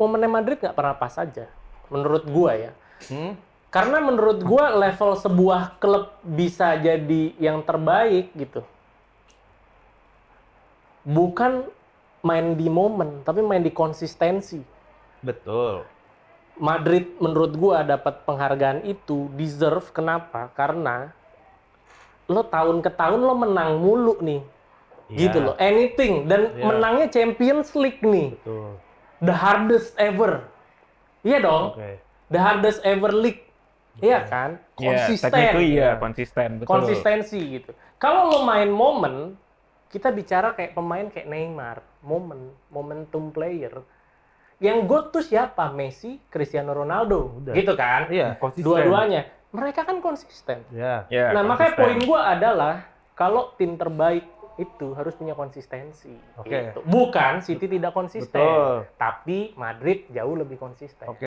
momennya Madrid nggak pernah pas aja. Menurut gua ya. Karena menurut gua level sebuah klub bisa jadi yang terbaik gitu. Bukan main di momen, tapi main di konsistensi. Betul. Madrid menurut gua dapat penghargaan itu deserve. Kenapa? Karena lo tahun ke tahun lo menang mulu nih. Gitu loh. Anything. Dan menangnya Champions League nih. Betul. The hardest ever. Iya dong. The hardest ever league. Iya kan? Konsisten. Technically konsisten. Betul. Konsistensi gitu. Kalau lo main momen, kita bicara kayak pemain kayak Neymar. Momentum player. Yang GOAT tuh siapa? Messi, Cristiano Ronaldo. Udah. Gitu kan? Iya, konsisten. Dua-duanya. Mereka kan konsisten. Iya. Nah, makanya poin gue adalah kalau tim terbaik itu harus punya konsistensi. Oke. Gitu. Bukan City tidak konsisten, Betul. tapi Madrid jauh lebih konsisten. Oke.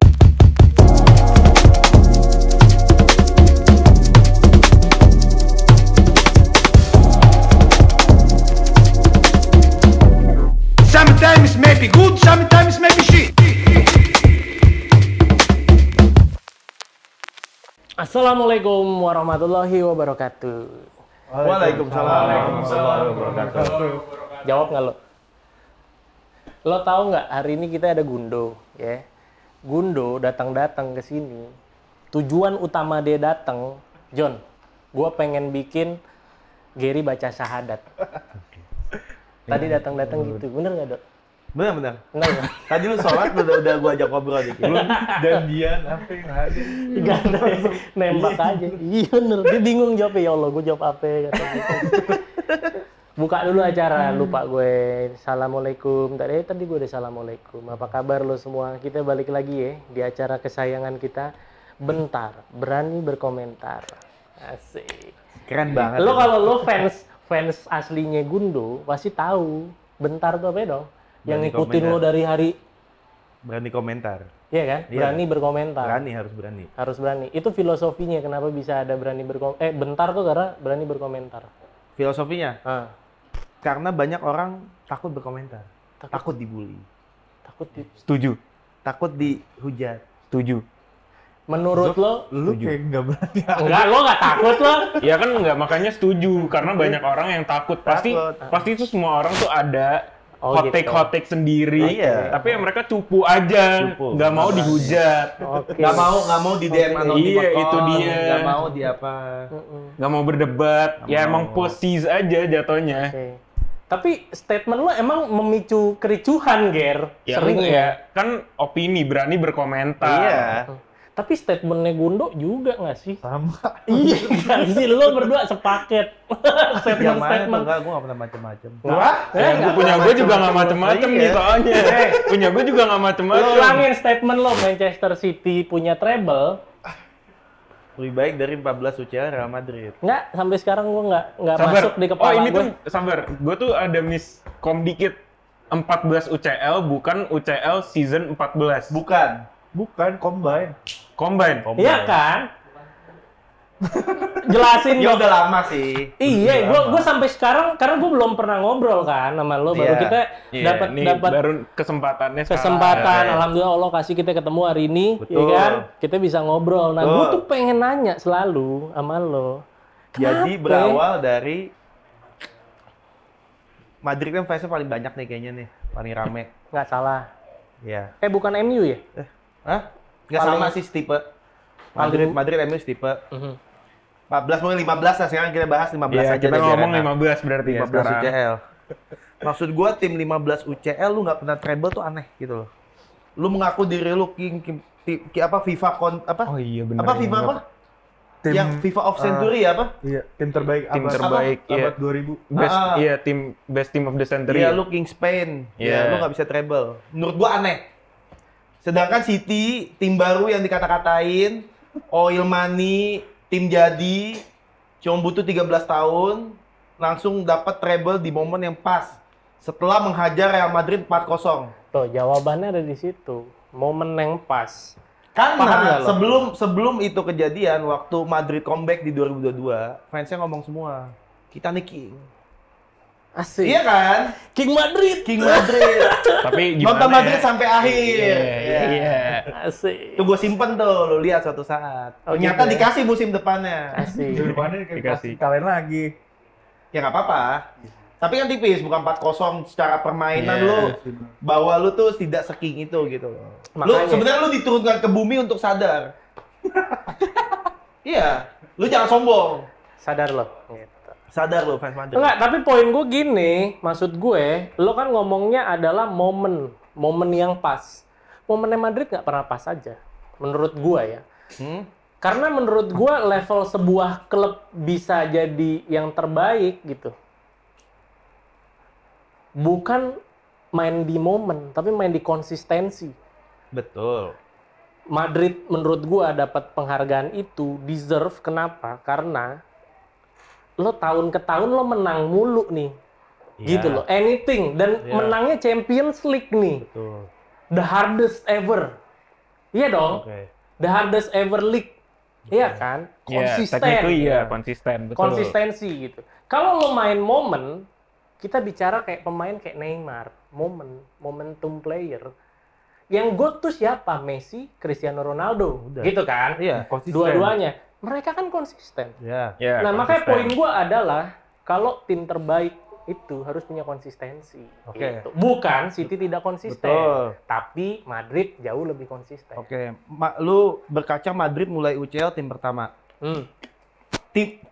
Sometimes maybe good, sometimes maybe shit. Assalamualaikum warahmatullahi wabarakatuh. Waalaikumsalam warahmatullahi wabarakatuh. Jawab nggak lo? Lo tahu nggak hari ini kita ada Gundo, ya? Gundo datang ke sini. Tujuan utama dia datang, John, gue pengen bikin Gary baca syahadat. Tadi datang gitu, bener nggak dok? Benar. Bener nggak? Tadi lu sholat udah gua ajak ngobrol dikit. Janjian apa yang hadir? Gak ada, nembak aja. Iya bener, dia bingung jawabnya, ya Allah gue jawab apa kata gitu. Buka dulu acara, lupa gue. Assalamualaikum. Tadi gue udah assalamualaikum. Apa kabar lo semua? Kita balik lagi ya di acara kesayangan kita. Bentar, berani berkomentar. Asik. Keren banget. Lo kalau lo fans aslinya Gundo pasti tahu Bentar tuh apa ya dong? Yang Berani ngikutin komentar. lo dari hari, Berani komentar. iya kan? Iya. Berani berkomentar. Harus berani. Harus berani. Itu filosofinya kenapa bisa ada berani berkomentar. Bentar tuh karena berani berkomentar. Filosofinya, Ah, karena banyak orang takut berkomentar. Takut dibully. takut Setuju. Takut dihujat. Setuju. Menurut lo? Lu kayak nggak berani. Enggak, lo nggak takut lo? Ya kan nggak, makanya setuju karena banyak orang yang takut. Pasti itu semua orang tuh ada Oh, hot take sendiri. Iya. Tapi ya mereka cupu aja, Cupu. nggak mau dihujat, Oke. Nggak mau di DM anonim. Iya, itu dia. Nggak mau di apa. nggak mau berdebat. Ya emang pussies aja jatuhnya. Oke. Tapi statement lo emang memicu kericuhan, Ger. Ya Sering enggak, kan opini, berani berkomentar. Iya. Tapi statementnya Gundo juga nggak sih? Sama. Iya nggak sih? Lo berdua sepaket. Yang mana tuh? Statement-statement. Enggak, gue nggak pernah macem-macem. Yang punya gue juga nggak macem-macem nih soalnya. Punya gue juga nggak Lo macem-macem. ulangin statement lo, Manchester City punya treble. Lebih baik dari 14 UCL Real Madrid. Nggak, sampai sekarang gue nggak Sabar. masuk di kepala Oh ini gue. tuh sabar. Gue tuh ada miskom dikit. 14 UCL bukan UCL season 14. Bukan combine. Combine. Iya kan? Jelasin Ya dong. udah lama sih. Iya, gue sampai sekarang karena gue belum pernah ngobrol kan sama lo, baru Iya. kita Iya, dapat nih baru kesempatannya sekarang. kesempatan. Iya. Alhamdulillah Allah kasih kita ketemu hari ini, ya Betul. kan? Kita bisa ngobrol. Nah, gue Betul. tuh pengen nanya selalu sama lo. Jadi Kenapa? berawal dari Madrid kan fansnya paling banyak nih kayaknya nih, paling rame. Nggak salah. Iya. Bukan MU ya? Hah? Nggak Paling- sama sih tipe. Madrid MU tipe. Mhm. 14 mungkin 15 lah, sekarang kita bahas 15 Iya, aja kita deh, ngomong biar enak. 15 berarti ya 15 sekarang. UCL. Maksud gua tim 15 UCL lu nggak pernah treble tuh aneh gitu loh. Lu mengaku diri lu apa FIFA apa? Oh iya benar. Apa FIFA apa? Yang FIFA of Century apa? Iya, tim terbaik Tim abad, terbaik, iya. abad 2000. Best, Ah. iya best team of the century. Iya, lu King Spain. Iya. Ya, lu nggak bisa treble. Menurut gua aneh. Sedangkan City, tim baru yang dikata-katain, oil money, tim jadi, cuma butuh 13 tahun, langsung dapat treble di momen yang pas. Setelah menghajar Real Madrid 4-0. Tuh, jawabannya ada di situ. Momen yang pas. Paham Karena nggak lo? sebelum itu kejadian, waktu Madrid comeback di 2022, fansnya ngomong semua, kita nih king. Asik. Iya kan? King Madrid. King Madrid. Tapi gimana Nonton Madrid ya? sampai akhir. Iya. Asik. Itu gue simpen tuh, lu lihat suatu saat. Oh, Ternyata gitu ya? dikasih musim depannya. Asik. Minggu depannya Dikasih. kalian lagi. Ya nggak apa-apa. Tapi kan tipis, bukan 4-0 secara permainan Iya. lu. Bahwa lu tuh tidak seking itu gitu loh. Lu Makanya. sebenarnya lu diturunkan ke bumi untuk sadar. Iya, lu jangan sombong. Sadar lo. Gitu. Sadar lu fans Madrid. Enggak, tapi poin gue gini, maksud gue, lo kan ngomongnya adalah momen yang pas. Momennya Madrid nggak pernah pas aja, menurut gue ya. Karena menurut gue level sebuah klub bisa jadi yang terbaik gitu. Bukan main di momen, tapi main di konsistensi. Betul. Madrid menurut gua dapat penghargaan itu deserve. Kenapa? Karena lo tahun ke tahun lo menang mulu nih. Iya. Gitu loh. Anything. Dan Iya. menangnya Champions League nih. Betul. The hardest ever. Iya dong. Oke. The hardest ever league. Iya kan? Iya, Konsisten. technically iya, konsisten, betul. Konsistensi gitu. Kalau lo main momen, kita bicara kayak pemain kayak Neymar. Momentum player. Yang GOAT tuh siapa? Messi, Cristiano Ronaldo. Udah. Gitu kan? Iya, konsisten. Dua-duanya. Mereka kan konsisten. Iya. Iya, Nah, makanya konsisten. poin gua adalah kalau tim terbaik itu harus punya konsistensi. Oke. Gitu. Bukan City tidak konsisten, Betul. tapi Madrid jauh lebih konsisten. Oke, lu berkaca Madrid mulai UCL tim pertama. Hmm.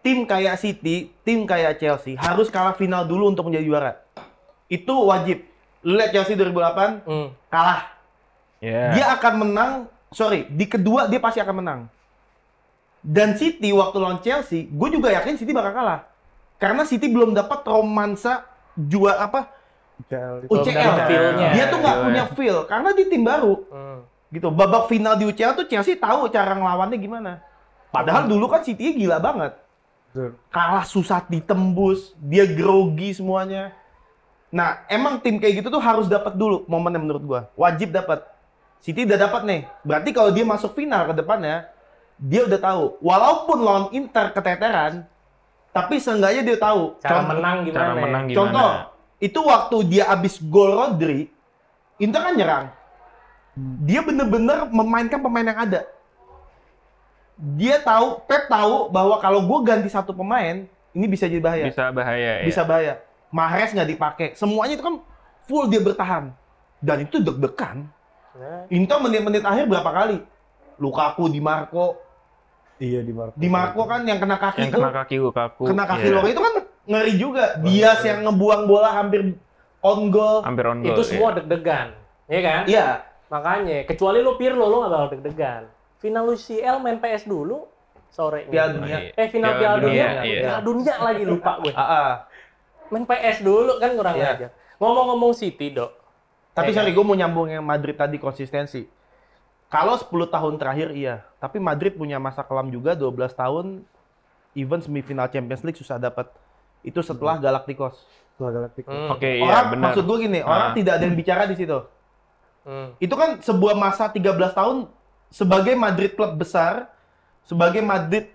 Tim kayak City, tim kayak Chelsea harus kalah final dulu untuk menjadi juara. Itu wajib. Lu lihat Chelsea 2008 Hmm. kalah. Iya. Dia akan menang, di kedua dia pasti akan menang. Dan City waktu lawan Chelsea, gue juga yakin City bakal kalah. Karena City belum dapat romansa juara UCL. dapat feel-nya. Dia tuh nggak Feel-nya. punya feel karena di tim baru. Hmm. Gitu. Babak final di UCL tuh Chelsea tahu cara ngelawannya gimana. Padahal dulu kan City gila banget. Kalah susah ditembus, dia grogi semuanya. Nah, emang tim kayak gitu tuh harus dapat dulu momennya menurut gua. Wajib dapat. City udah dapat nih. Berarti kalau dia masuk final ke depannya, dia udah tahu. Walaupun lawan Inter keteteran, tapi seenggaknya dia tahu. Cara menang gimana? Cara menang gimana? Contoh, itu waktu dia abis gol Rodri, Inter kan nyerang. Dia bener-bener memainkan pemain yang ada. Dia tahu, Pep tahu bahwa kalau gue ganti satu pemain, ini bisa jadi bahaya. Bisa bahaya ya. Bisa bahaya. Mahrez nggak dipakai. Semuanya itu kan full dia bertahan. Dan itu deg-degan. Nah, Inter menit-menit akhir berapa kali? Lukaku, Di Marco. Iya di Marco. Di Marco kan yang kena kaki Yang itu. kena kaki Lukaku. Kena kaki Iya. Lukaku itu kan ngeri juga. Diaz yang ngebuang bola hampir on goal. Hampir on goal. itu semua iya. deg-degan. Iya kan? Iya. Makanya, kecuali lo Pirlo, lo nggak bakal deg-degan. Final UCL main PS dulu sore. Piala Dunia. Final Piala Dunia. iya. Piala Dunia lagi lupa gue. Ah. Main PS dulu kan kurang Iya. aja. Ngomong-ngomong City, Dok. Tapi Ya sorry, gue mau nyambung yang Madrid tadi konsistensi. Kalau 10 tahun terakhir iya, tapi Madrid punya masa kelam juga 12 tahun, even semifinal Champions League susah dapat. Itu setelah Galacticos. Hmm. Oke, iya Orang benar. maksud gue gini, orang tidak ada yang bicara di situ. Hmm. Itu kan sebuah masa 13 tahun sebagai Madrid klub besar, sebagai Madrid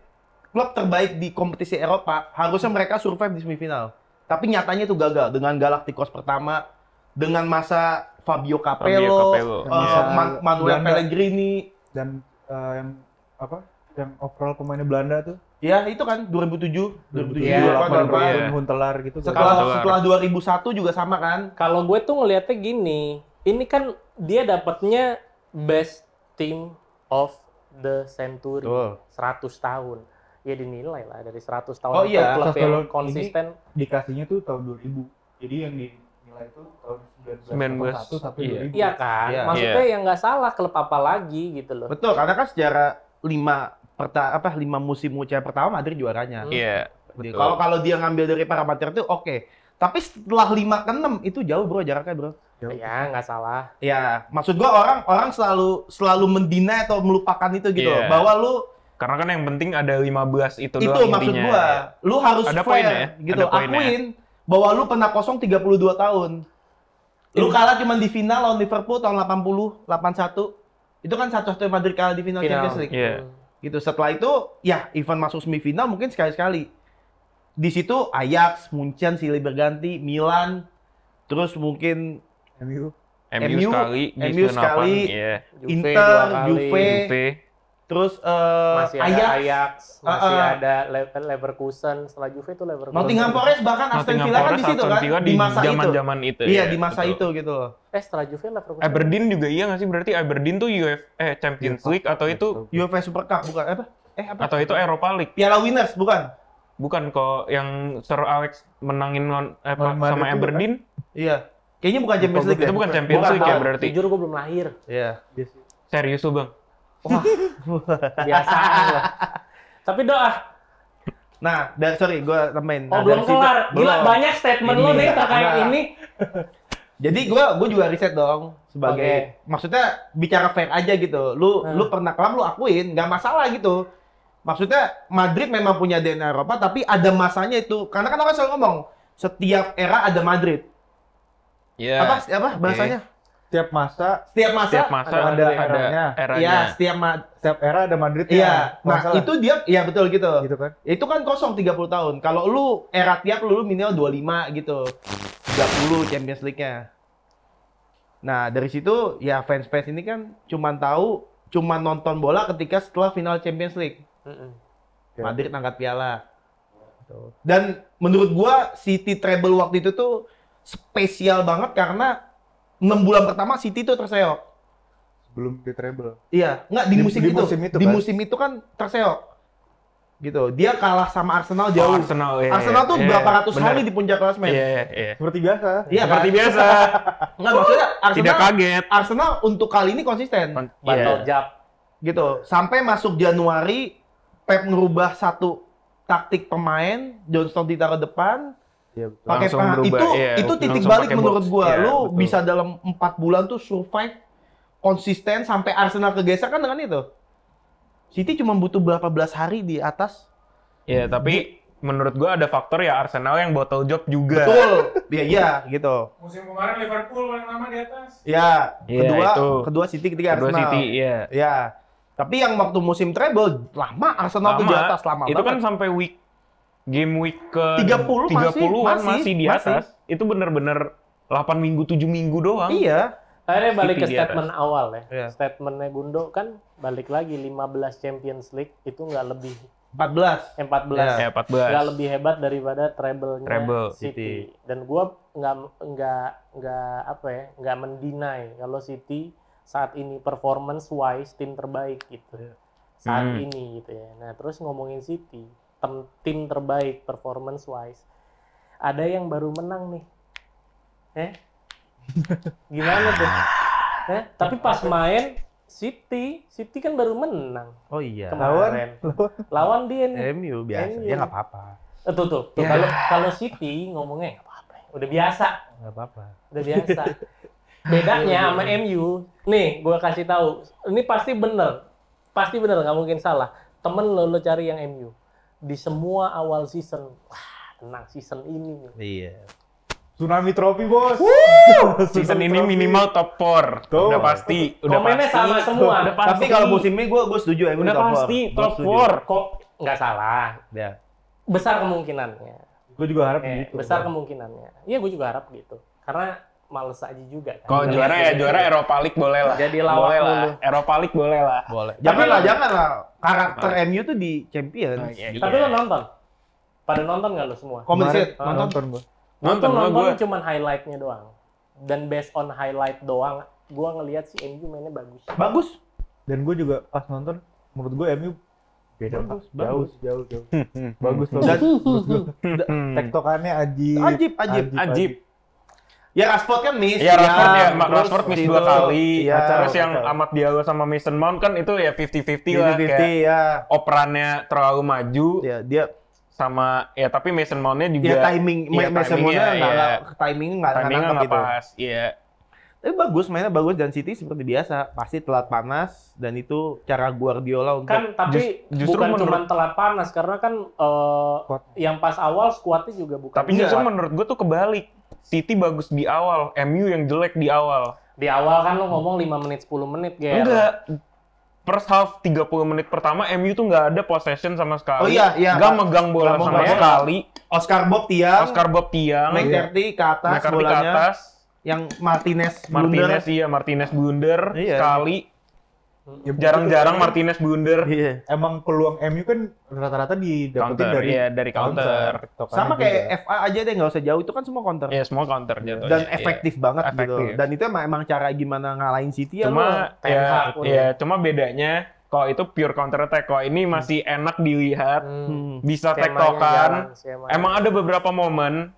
klub terbaik di kompetisi Eropa, harusnya mereka survive di semifinal. Tapi nyatanya itu gagal dengan Galacticos pertama, dengan masa Fabio Capello, Capello. Iya. Manuel Belanda. Pellegrini. Dan yang apa? Yang overall pemainnya Belanda tuh. Ya, itu kan 2007, 2007, Iya, 2008. Huntelar gitu. Setelah 2001 juga sama kan? Kalau gue tuh ngelihatnya gini, ini kan dia dapatnya best team of the century. Betul. 100 tahun. Ya dinilai lah dari 100 tahun Oh itu iya, klub kalau yang ini konsisten. Dikasihnya tuh tahun 2000. Jadi yang dinilai itu tahun 1981 sampai Iya. 2000. Iya kan? Iya. Maksudnya yang nggak salah klub apa lagi gitu loh. Betul, karena kan secara 5 musim UCL pertama Madrid juaranya. Iya. Jadi, Betul. Kalau dia ngambil dari parameter itu oke. Tapi setelah 5 ke 6 itu jauh bro jaraknya bro. Ya nggak salah. Ya, maksud gua orang selalu mendinai atau melupakan itu gitu Iya. loh. Bahwa lu Karena kan yang penting ada 15 itu itu doang maksud intinya. gua. Lu harus Ada fair poinnya ya? gitu. Ada poinnya. Akuin bahwa lu pernah kosong 32 tahun. Lu kalah cuma di final lawan Liverpool tahun 80, 81. Itu kan satu-satunya Madrid kalah di final Final. Champions League. Iya. Gitu. Setelah itu ya event masuk semifinal mungkin sekali-sekali. di situ Ajax, Munchen silih berganti, Milan, terus mungkin MU. MU sekali di MU 98, sekali, iya. Juve Inter, dua kali. Juve, Juve. terus Masih ada Ajax, masih Uh-uh. ada Leverkusen, setelah Juve itu Leverkusen. Nottingham Forest, bahkan Aston Nottingham Villa kan Forest, di situ Aston kan, Villa di masa itu. zaman-zaman itu. Iya, ya, di masa betul. itu gitu loh. Setelah Juve Leverkusen. Aberdeen juga iya nggak sih? Berarti Aberdeen tuh Champions League atau itu UEFA Super Cup bukan apa? Apa? atau itu Europa League? Piala Winners bukan? Bukan kok yang Sir Alex menangin Madrid sama itu Aberdeen. Iya. Kayaknya bukan Champions League. Itu bukan Champions Gua League ya tahu, berarti. Jujur gue belum lahir. Iya. Serius tuh Bang. Wah, biasaan lah. Tapi doa. Nah, sorry, gue tambahin. Oh, Nah, belum dari situ- kelar. Gila, belum. banyak statement lo nih terkait Nah. ini. Jadi gue juga riset dong sebagai maksudnya bicara fair aja gitu. Lu pernah kelam lu akuin, nggak masalah gitu. Maksudnya Madrid memang punya DNA Eropa tapi ada masanya itu. Karena kan orang selalu ngomong setiap era ada Madrid. Iya. Apa bahasanya? Setiap masa, Setiap masa. Setiap masa ada ada eranya. Iya, setiap era ada Madrid Iya. Nah, itu dia iya betul gitu. gitu kan. Itu kan kosong 30 tahun. Kalau lu era tiap lu minimal 25 gitu. 30 Champions League-nya. Nah, dari situ ya fans-fans ini kan cuman nonton bola ketika setelah final Champions League. Ya. Madrid angkat piala. Dan menurut gua City treble waktu itu tuh spesial banget karena 6 bulan pertama City tuh terseok. Belum di treble. Iya, enggak di musim itu. Di kan? musim itu kan terseok. Gitu. Dia kalah sama Arsenal jauh. Arsenal, iya, Arsenal tuh iya, berapa ratus benar. kali di puncak klasemen. Iya. Seperti biasa. Iya, Seperti kan? biasa. Enggak, maksudnya Tidak kaget. Arsenal untuk kali ini konsisten. Battle Iya. jab. Gitu. Sampai masuk Januari Pep ngerubah satu taktik pemain, Johnston ditaruh depan, Iya betul. pakai Langsung itu berubah, iya. itu titik Langsung balik pakai menurut box. gua. Iya, Lu betul. bisa dalam 4 bulan tuh survive konsisten sampai Arsenal kegeser kan dengan itu. City cuma butuh berapa belas hari di atas. Iya, tapi menurut gua ada faktor ya Arsenal yang bottle job juga. Betul. Iya, gitu. Musim kemarin Liverpool paling lama di atas. Ya, Iya, kedua City, ketiga Kedua Arsenal. City, iya. Ya. Tapi yang waktu musim treble lama Arsenal tuh di atas lama itu banget. kan sampai game week ke 30 30-an masih, masih di atas. Itu bener-bener 8 minggu 7 minggu doang. Iya. Akhirnya balik ke City di statement awal ya. Iya. Statementnya Gundo kan balik lagi 15 Champions League itu nggak lebih 14. 14. Ya, 14. Nggak lebih hebat daripada treble-nya Treble City. Dan gua nggak mendinai kalau City saat ini performance wise tim terbaik gitu. Saat ini gitu ya. Nah, terus ngomongin City, tim terbaik performance wise. Ada yang baru menang nih. Gimana tuh? Tapi pas main City kan baru menang Oh iya. kemarin. Lawan dia nih. MU biasa. MU. Ya nggak apa-apa. Tuh. Kalau City ngomongnya nggak apa-apa. Udah biasa. Nggak apa-apa. Udah biasa. Bedanya sama MU, nih gue kasih tahu, ini pasti bener, nggak mungkin salah. Temen lo cari yang MU di semua awal season, wah tenang season ini nih. Iya. Tsunami Trophy, Bos. Season ini minimal top 4. Tuh. Udah pasti, udah Komennya pasti. sama semua. Udah pasti. Tapi kalau musim ini gue setuju MU udah top 4. pasti Gua top setuju. 4. Kok nggak salah? Ya. Besar kemungkinannya. Gue juga harap gitu. Besar kemungkinannya. Iya gue juga harap gitu. Karena males aja juga. Kan. Kalau juara Europa League boleh lah. Jadi lawak boleh lah. dulu. Europa League boleh lah. Boleh. Janganlah. Karakter MU tuh di Champions. Tapi lo nonton? Pada nonton nggak lo semua? Komensit, Kemarin nonton gue. Nonton nonton gue. cuman highlight-nya doang. Dan based on highlight doang, gue ngelihat si MU mainnya bagus. Bagus. Dan gue juga pas nonton, menurut gue MU beda. Bagus. Jauh. Bagus loh. Dan Tektokannya Ajib. Ya Rashford kan miss. Iya, Rashford ya, terus Rashford miss itu, 2 kali. Iya, Terus yang betul. Ahmad Diallo sama Mason Mount kan itu ya 50-50 lah. 50-50 Kayak ya. operannya terlalu maju Ya, dia sama ya tapi Mason Mount-nya juga ya timing timingnya nggak timingnya nangkep nggak gitu. pas. Iya. Tapi bagus, mainnya bagus dan City seperti biasa pasti telat panas dan itu cara Guardiola untuk Kan tapi justru bukan menurut- cuma telat panas karena kan yang pas awal skuadnya juga bukan. Tapi justru menurut gue tuh kebalik. City bagus di awal, MU yang jelek di awal. Di awal kan lo ngomong 5 menit 10 menit ya. Enggak. first half 30 menit pertama MU tuh nggak ada possession sama sekali. Oh iya, iya. Nggak megang bola Nggak sama megang. sekali. Oscar Bob tiang, Oscar Bob tiang, McCarthy ke atas McCarthy ke bolanya. atas, Yang Martinez blunder Iya. sekali. Ya, Jarang-jarang Martinez blunder. Iya. Emang peluang MU kan rata-rata didapetin Counter, iya, dari counter. TikTokannya Sama juga. kayak FA aja deh, nggak usah jauh, itu kan semua counter. Ya semua counter jatuhnya. Dan Iya. efektif banget Efektif. gitu. Dan itu emang cara gimana ngalahin City ya. Cuma Ten Hag pun cuma bedanya kalau itu pure counter attack, kalau ini masih enak dilihat, bisa Skemanya tektokan. jalan, skemanya. Emang ada beberapa momen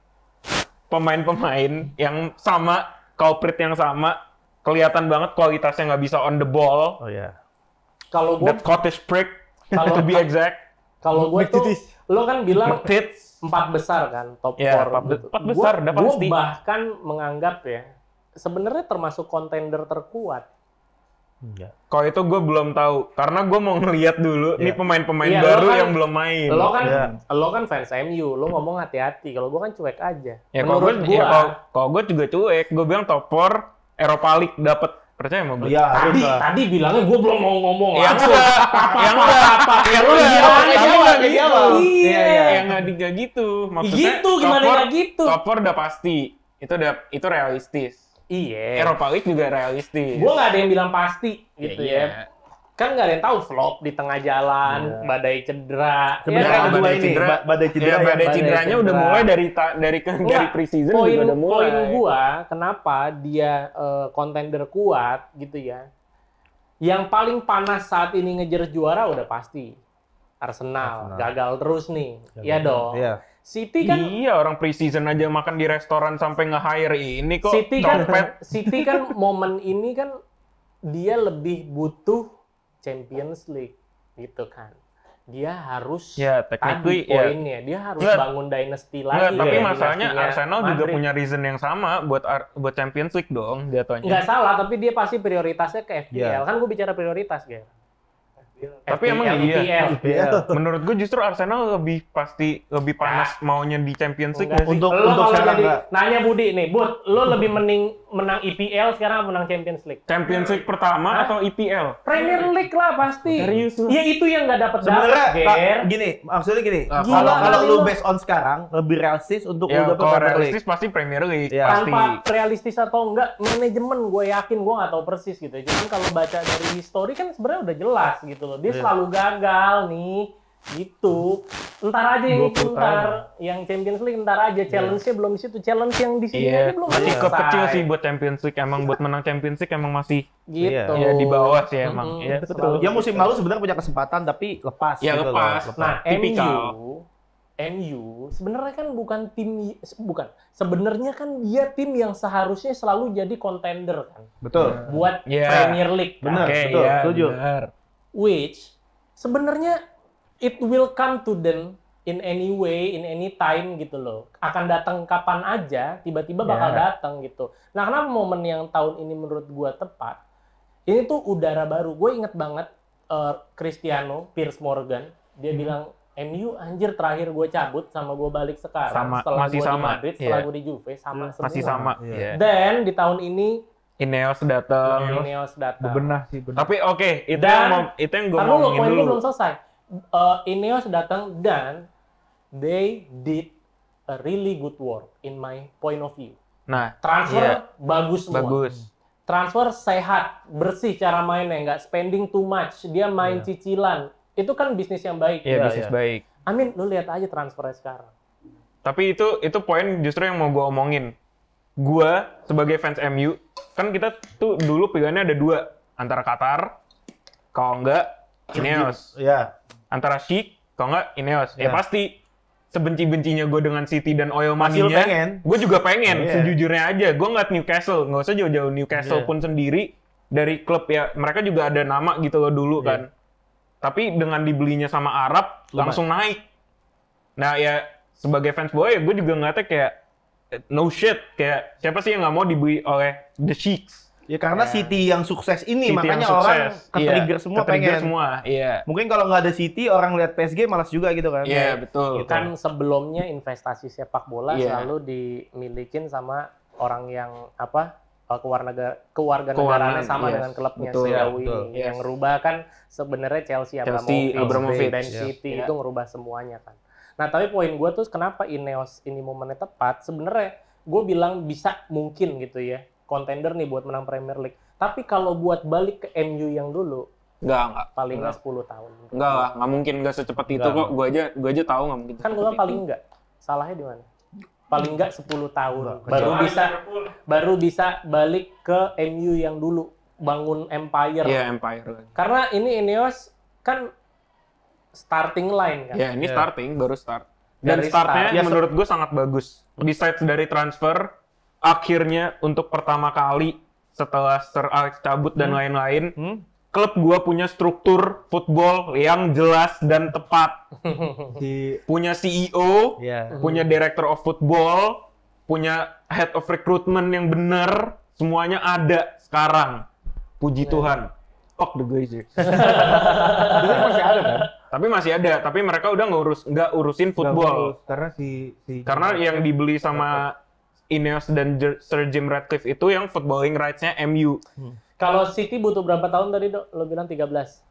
pemain-pemain yang sama, culprit yang sama, kelihatan banget kualitasnya nggak bisa on the ball. Oh iya. Kalau gue That Scottish prick, Kalau- to be exact. Kalau gue tuh, Mctits. lo kan bilang Tits. 4 besar kan, top 4. Ya, empat besar, udah pasti. Gue bahkan menganggap ya, sebenarnya termasuk kontender terkuat. Enggak. Kalau itu gue belum tahu, karena gue mau ngeliat dulu nih pemain-pemain Iya, baru lo kan- yang belum main. Lo kan fans MU, lo ngomong hati-hati. Kalau gue kan cuek aja. Ya kalau Menurut gue, kalau gue juga cuek. Gue bilang top 4 Eropa League dapat. Percaya sama gue? Iya, harus lah. tadi bilangnya gue belum mau ngomong Yang langsung. enggak, yang enggak, yang Lo enggak, gimana tapi jawab? enggak gitu. Iya. Yang enggak gitu. Maksudnya Gitu, gimana top four- nggak gitu? Top 4 udah pasti. Itu realistis. Iya. Eropa League juga realistis. Gue nggak ada yang bilang pasti gitu Iya. ya. Kan nggak ada yang tahu flop di tengah jalan, badai cedera. Sebenarnya ya, ada dua badai ini, cedera. badai cedera. Ya, ya. badai cederanya udah cedera. mulai dari dari Enggak, preseason poin juga udah mulai. poin gua kenapa dia kontender kuat gitu ya. Yang paling panas saat ini ngejar juara udah pasti Arsenal. Gagal terus nih. Iya dong. Iya. City kan Iya, orang preseason aja makan di restoran sampai nge-hire ini kok. City kan dompet. City kan momen ini kan dia lebih butuh Champions League gitu kan. Dia harus Ya, technically, tadi poinnya dia harus Nggak. bangun dynasty lagi. Enggak, tapi ya, masalahnya dinastinya Arsenal juga Madrid. punya reason yang sama buat Champions League dong jatuhnya. Nggak salah, tapi dia pasti prioritasnya ke FPL. Iya. Kan gue bicara prioritas, Ger. Tapi emang iya. Menurut gue justru Arsenal lebih panas maunya di Champions League Enggak nggak sih? Untuk Lo kalau sekarang jadi enggak. nanya Budi nih, Bud, lo lebih mending menang EPL sekarang apa menang Champions League? Champions League pertama atau EPL? Premier League lah pasti. Serius lu? Ya itu yang nggak dapat Sebenarnya Ger. gini, maksudnya gini. Gila Kalau kali lu lo. based on sekarang lebih realistis untuk Ya, lu dapat kalau Premier League. realistis pasti Premier League, Iya. pasti. Tanpa realistis atau enggak, manajemen gue yakin gue nggak tahu persis gitu. Cuman kalau baca dari histori kan sebenarnya udah jelas gitu loh. Dia selalu gagal nih, gitu. Entar aja yang itu 20 ntar, yang Champions League entar aja. Challenge-nya belum di situ. Challenge yang di sini Iya, aja belum masih selesai. klub kecil sih buat Champions League. Emang buat menang Champions League emang masih Gitu. ya di bawah sih emang. Mm-mm, Iya, betul. betul. Ya musim lalu sebenarnya punya kesempatan tapi lepas. Ya, gitu lepas. loh. Nah, Tipikal. MU sebenarnya kan bukan sebenarnya kan dia tim yang seharusnya selalu jadi contender kan Betul. buat Iya. Premier League kan. Benar, Oke, betul, iya, setuju. benar. Which sebenarnya it will come to them in any way, in any time gitu loh. Akan datang kapan aja, tiba-tiba bakal datang gitu. Nah, kenapa momen yang tahun ini menurut gua tepat? Ini tuh udara baru. Gue inget banget Cristiano Piers Morgan, dia bilang MU anjir terakhir gue cabut sama gue balik sekarang. Sama, setelah masih gue di sama, Madrid, setelah iya. gue di Juve sama semua. Masih sama. Iya. Iya. Dan di tahun ini Ineos datang. Ineos datang. Bebenah sih, benar. Tapi oke, itu Dan- yang gue Ntar dulu, ngomongin poin gue dulu. belum selesai. Ineos datang dan they did a really good work in my point of view. Nah, Transfer iya, bagus semua. bagus. Transfer sehat, bersih cara mainnya, nggak spending too much. Dia main cicilan. Itu kan bisnis yang baik. Iya, Iya, bisnis iya. baik. Amin, lu lihat aja transfernya sekarang. Tapi itu poin justru yang mau gue omongin. Gue sebagai fans MU, kan kita tuh dulu pilihannya ada dua. Antara Qatar, kalau enggak Ineos. Iya. Antara Sheikh, kalau enggak Ineos. Ya Iya. pasti sebenci-bencinya gue dengan City dan oil Pasti lu money-nya, pengen. gue juga pengen, Iya. sejujurnya aja. Gue ngeliat Newcastle, nggak usah jauh-jauh Newcastle Iya. pun sendiri, dari klub ya, mereka juga ada nama gitu loh dulu Iya. kan. Tapi dengan dibelinya sama Arab, langsung naik. Nah ya, sebagai fans bola ya gue juga ngeliatnya kayak, no shit, kayak siapa sih yang nggak mau dibeli oleh The Sheiks? Ya karena City yang sukses ini, City makanya yang orang sukses. ke-trigger Iya, semua ke-trigger pengen. semua, iya. Mungkin kalau nggak ada City, orang lihat PSG malas juga gitu kan. Iya, betul. Kan sebelumnya investasi sepak bola Iya. selalu dimilikin sama orang yang apa kewarganegaraannya sama yes, dengan klubnya betul, sejauh betul. ini. Yang ngerubah kan sebenarnya Chelsea Abramovich, dan iya. City itu ngerubah semuanya kan. Nah, tapi poin gue tuh kenapa Ineos ini momennya tepat, sebenarnya gue bilang bisa mungkin gitu ya, contender nih buat menang Premier League. Tapi kalau buat balik ke MU yang dulu, Enggak. paling nggak 10 tahun. Enggak lah, nggak mungkin nggak secepat itu Enggak. kok. Gue aja tahu nggak mungkin. Kan gue secepat bilang itu. paling enggak. Salahnya di mana? Paling enggak 10 tahun. Enggak. Baru bisa balik ke MU yang dulu, bangun empire. Iya, Empire. Karena ini Ineos kan starting line kan. Ya, ini Iya. starting, baru start. Dan Dari startnya start. Ya, menurut gue sangat bagus. Besides dari transfer, akhirnya untuk pertama kali setelah Sir Alex cabut dan lain-lain, klub gua punya struktur football yang jelas dan tepat. Si Punya CEO, ya. punya director of football, punya head of recruitment yang benar, semuanya ada sekarang. Puji Tuhan. Fuck the Glazers. Sebenarnya masih ada kan? Tapi masih ada, tapi mereka udah nggak urusin football. Karena Karena yang dibeli sama Ineos dan Sir Jim Ratcliffe itu yang footballing rights-nya MU. Kalau City butuh berapa tahun tadi, Dok? Lo bilang 13.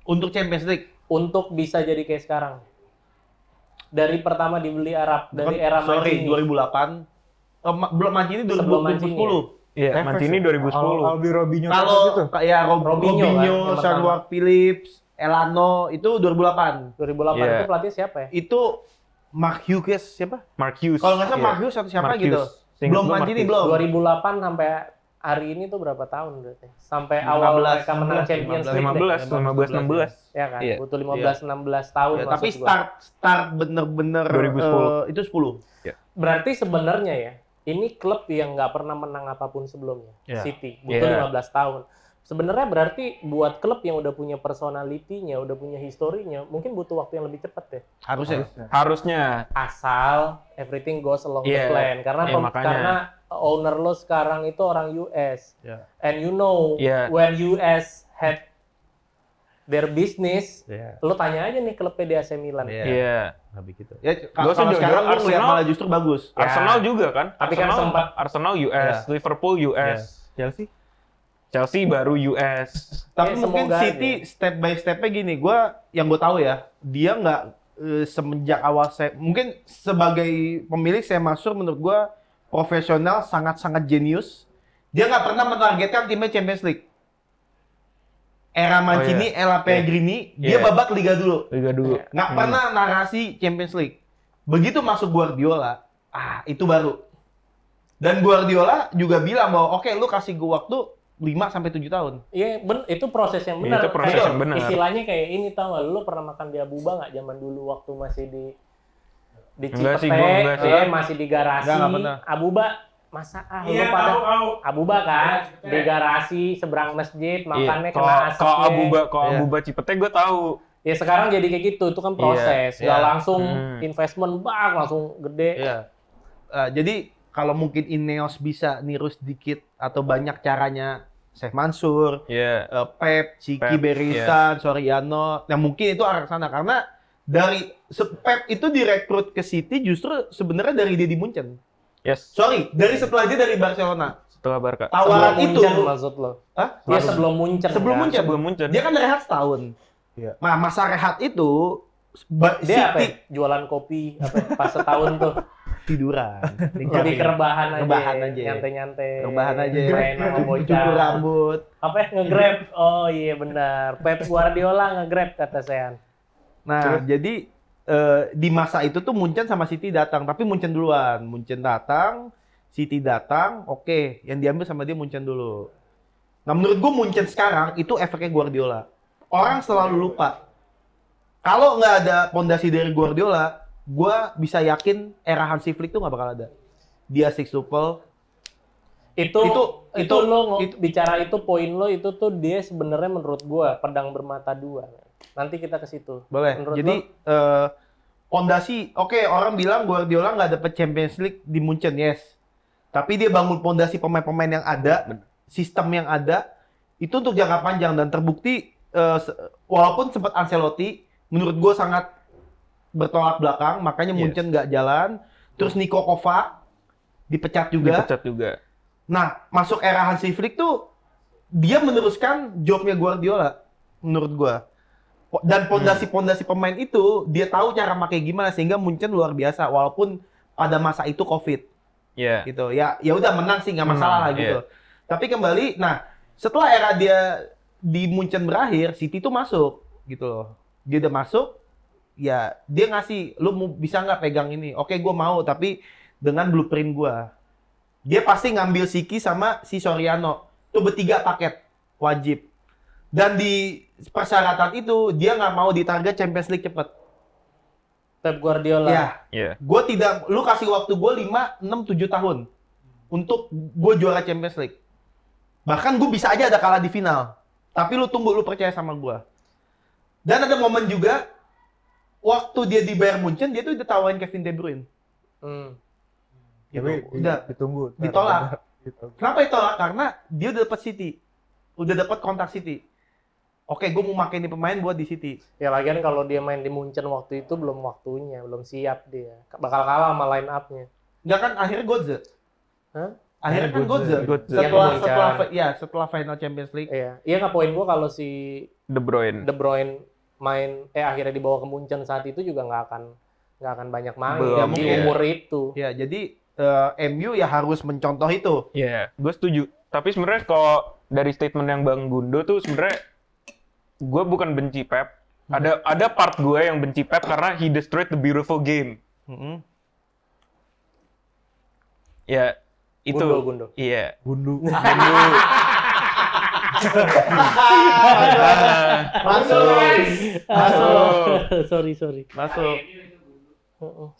Untuk Champions League. Untuk bisa jadi kayak sekarang. Dari pertama dibeli Arab, dari era Sorry, Mancini. 2008. Belum Mancini Sebelum Mancini, 2010. Iya, Mancini 2010. Albi Robinho Kalau itu. ya Robinho kan, yang Sean pertama. Ward Phillips, Elano itu 2008. 2008 Iya. itu pelatih siapa ya? Itu Mark Hughes siapa? Mark Hughes. Kalau nggak salah Iya. Mark Hughes atau siapa Mark gitu. Hughes. Seingat Belum gua Mark Mancini Hughes. belum. 2008 sampai hari ini tuh berapa tahun berarti? Sampai awal 15, mereka menang Champions League. 15, 15, 16. Ya kan? Iya. Butuh 15-16 tahun Ya, maksud tapi gua. start bener-bener 2010. itu 10. Berarti sebenarnya ya, ini klub yang nggak pernah menang apapun sebelumnya. Iya. City butuh Iya. 15 tahun. Sebenarnya berarti buat klub yang udah punya personality-nya, udah punya historinya, mungkin butuh waktu yang lebih cepat deh. Harusnya. Harusnya. Asal everything goes along the Iya. plan. Karena Iya, makanya. karena owner lo sekarang itu orang US. Ya. And you know Iya. when US had their business, Iya. lo tanya aja nih klubnya di AC Milan. Iya. Iya. Nggak begitu. Ya, Gua kalau setuju, sekarang gue ngeliat Arsenal- malah justru bagus. Ya. Arsenal juga kan? Tapi kan sempat- Arsenal US, Iya. Liverpool US, Chelsea baru US. Tapi Ya, mungkin semoga City step by step-nya gini, yang gue tahu ya, dia nggak semenjak awal mungkin sebagai pemilik saya masuk menurut gue profesional, sangat-sangat jenius. Dia nggak pernah menargetkan timnya Champions League. Era Mancini, era Pellegrini, dia Iya. babak Liga dulu. Liga dulu. Nggak pernah narasi Champions League. Begitu masuk Guardiola, itu baru. Dan Guardiola juga bilang bahwa oke, lu kasih gue waktu 5-7 tahun. Iya, itu proses yang benar. Itu proses Kayak yang benar. Istilahnya kayak ini tau nggak? Lu pernah makan di Abuba nggak zaman dulu waktu masih di Enggak sih, Cipete, gua enggak sih. masih di garasi. Nggak pernah. Abuba masa lu pada Abuba kan di garasi seberang masjid makannya kena asapnya. Kalau Iya. Abuba Cipete gue tahu. Ya sekarang jadi kayak gitu, itu kan proses. Iya. Nggak Iya. langsung investment langsung gede. Iya. Jadi kalau mungkin Ineos bisa niru sedikit atau banyak caranya Sheikh Mansur, Iya. Pep, Ciki Pep, Beristan, Soriano, yang mungkin itu arah sana karena dari Pep itu direkrut ke City justru sebenarnya dari dia di Munchen. Yes. Sorry, setelah dia dari Barcelona. Setelah Barca. Tawaran Sebelum itu Munchen maksud lo? Hah? Ya sebelum Munchen. Sebelum kan? Munchen. Sebelum Munchen. Dia kan rehat setahun. Iya. Nah, masa rehat itu Dia apa? City Ya? Jualan kopi apa? Pas setahun tuh. tiduran. Lebih ke rebahan aja. Rebahan aja. Nyantai-nyantai. Rebahan aja. Main sama bocah. Cukur rambut. Apa ya? Nge-grab. Oh iya benar. Pep Guardiola nge-grab kata Sean. Nah, jadi di masa itu tuh Munchen sama City datang, tapi Munchen duluan. Munchen datang, City datang, oke, yang diambil sama dia Munchen dulu. Nah, menurut gue Munchen sekarang itu efeknya Guardiola. Orang selalu lupa. Kalau nggak ada pondasi dari Guardiola, gue bisa yakin era Hansi Flick tuh nggak bakal ada. Dia sextuple. Itu lo bicara itu poin lo itu tuh dia sebenarnya menurut gua pedang bermata dua. Nanti kita ke situ. Boleh. Menurut Jadi lo? pondasi, oke, orang bilang Guardiola nggak dapet Champions League di Munchen, yes. Tapi dia bangun pondasi pemain-pemain yang ada, sistem yang ada, itu untuk jangka panjang dan terbukti walaupun sempat Ancelotti, menurut gue sangat bertolak belakang, makanya Yes. Munchen nggak jalan. Terus Niko Kovac dipecat juga. Dipecat juga. Nah, masuk era Hansi Flick tuh dia meneruskan jobnya Guardiola menurut gua. Dan pondasi-pondasi pemain itu dia tahu cara pakai gimana sehingga Munchen luar biasa walaupun pada masa itu Covid. Iya. Gitu. Ya udah menang sih nggak masalah lah gitu. Iya. Tapi kembali, nah setelah era dia di Munchen berakhir, City tuh masuk gitu loh. Dia udah masuk, ya dia ngasih, lu bisa nggak pegang ini? Oke, gue mau, tapi dengan blueprint gue. Dia pasti ngambil Siki sama si Soriano. Itu bertiga paket wajib. Dan di persyaratan itu dia nggak mau ditarget Champions League cepet. Pep Guardiola. Ya, Iya. gue tidak, lu kasih waktu gue 5, 6, 7 tahun untuk gue juara Champions League. Bahkan gue bisa aja ada kalah di final. Tapi lu tunggu, lu percaya sama gue. Dan ada momen juga, waktu dia di Bayern Munchen, dia tuh udah tawarin Kevin De Bruyne. Gitu. Tapi Udah ditunggu. ditolak. Kenapa ditolak? Karena dia udah dapat City. Udah dapat kontak City. Oke, gue mau pakai ini pemain buat di City. Ya lagian kalau dia main di Munchen waktu itu belum waktunya, belum siap dia. Bakal kalah sama line up-nya. Enggak kan akhirnya Götze. Hah? Akhirnya kan Götze. Götze. Setelah final Champions League. Iya, iya nggak poin gua kalau si De Bruyne. De Bruyne akhirnya dibawa ke Munchen saat itu juga nggak akan banyak main Belum, di iya. umur itu. Ya, jadi MU ya harus mencontoh itu. Iya, gue setuju. Tapi sebenarnya kalau dari statement yang Bang Gundo tuh sebenarnya gue bukan benci Pep. Ada part gue yang benci Pep karena he destroyed the beautiful game. Ya, itu. Gundo. Iya. Gundu. Masuk. sorry. Masuk.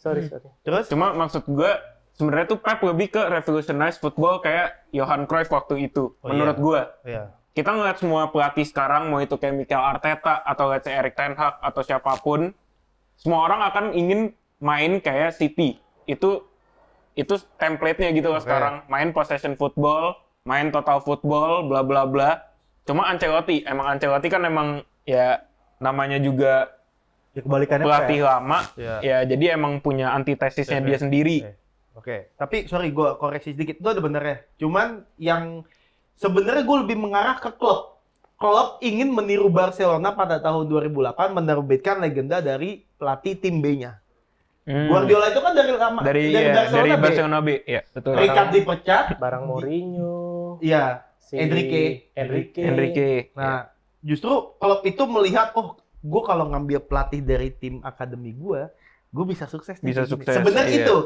Sorry. Terus? Cuma maksud gue sebenarnya tuh Pep lebih ke revolutionize football kayak Johan Cruyff waktu itu. Oh, menurut iya. gue. Iya. Kita ngeliat semua pelatih sekarang, mau itu kayak Mikel Arteta atau let's say Erik ten Hag atau siapapun, semua orang akan ingin main kayak City. Itu template-nya gitu loh sekarang. Main possession football, main total football, bla bla bla. Cuma Ancelotti kan emang ya namanya juga Ya kebalikannya pelatih lama, Iya. ya jadi emang punya antitesisnya dia sendiri. Oke. Tapi sorry gue koreksi sedikit. Itu ada benernya. Cuman yang sebenarnya gue lebih mengarah ke klub. Klub ingin meniru Barcelona pada tahun 2008 menerbitkan legenda dari pelatih tim B-nya. Guardiola itu kan dari lama Dari Barcelona B, ya betul. Rijkaard dipecat. Barang Mourinho, Iya. si Enrique. Nah, justru klub itu melihat, oh, gue kalau ngambil pelatih dari tim akademi gue bisa sukses. Bisa sukses, Sebenarnya iya. itu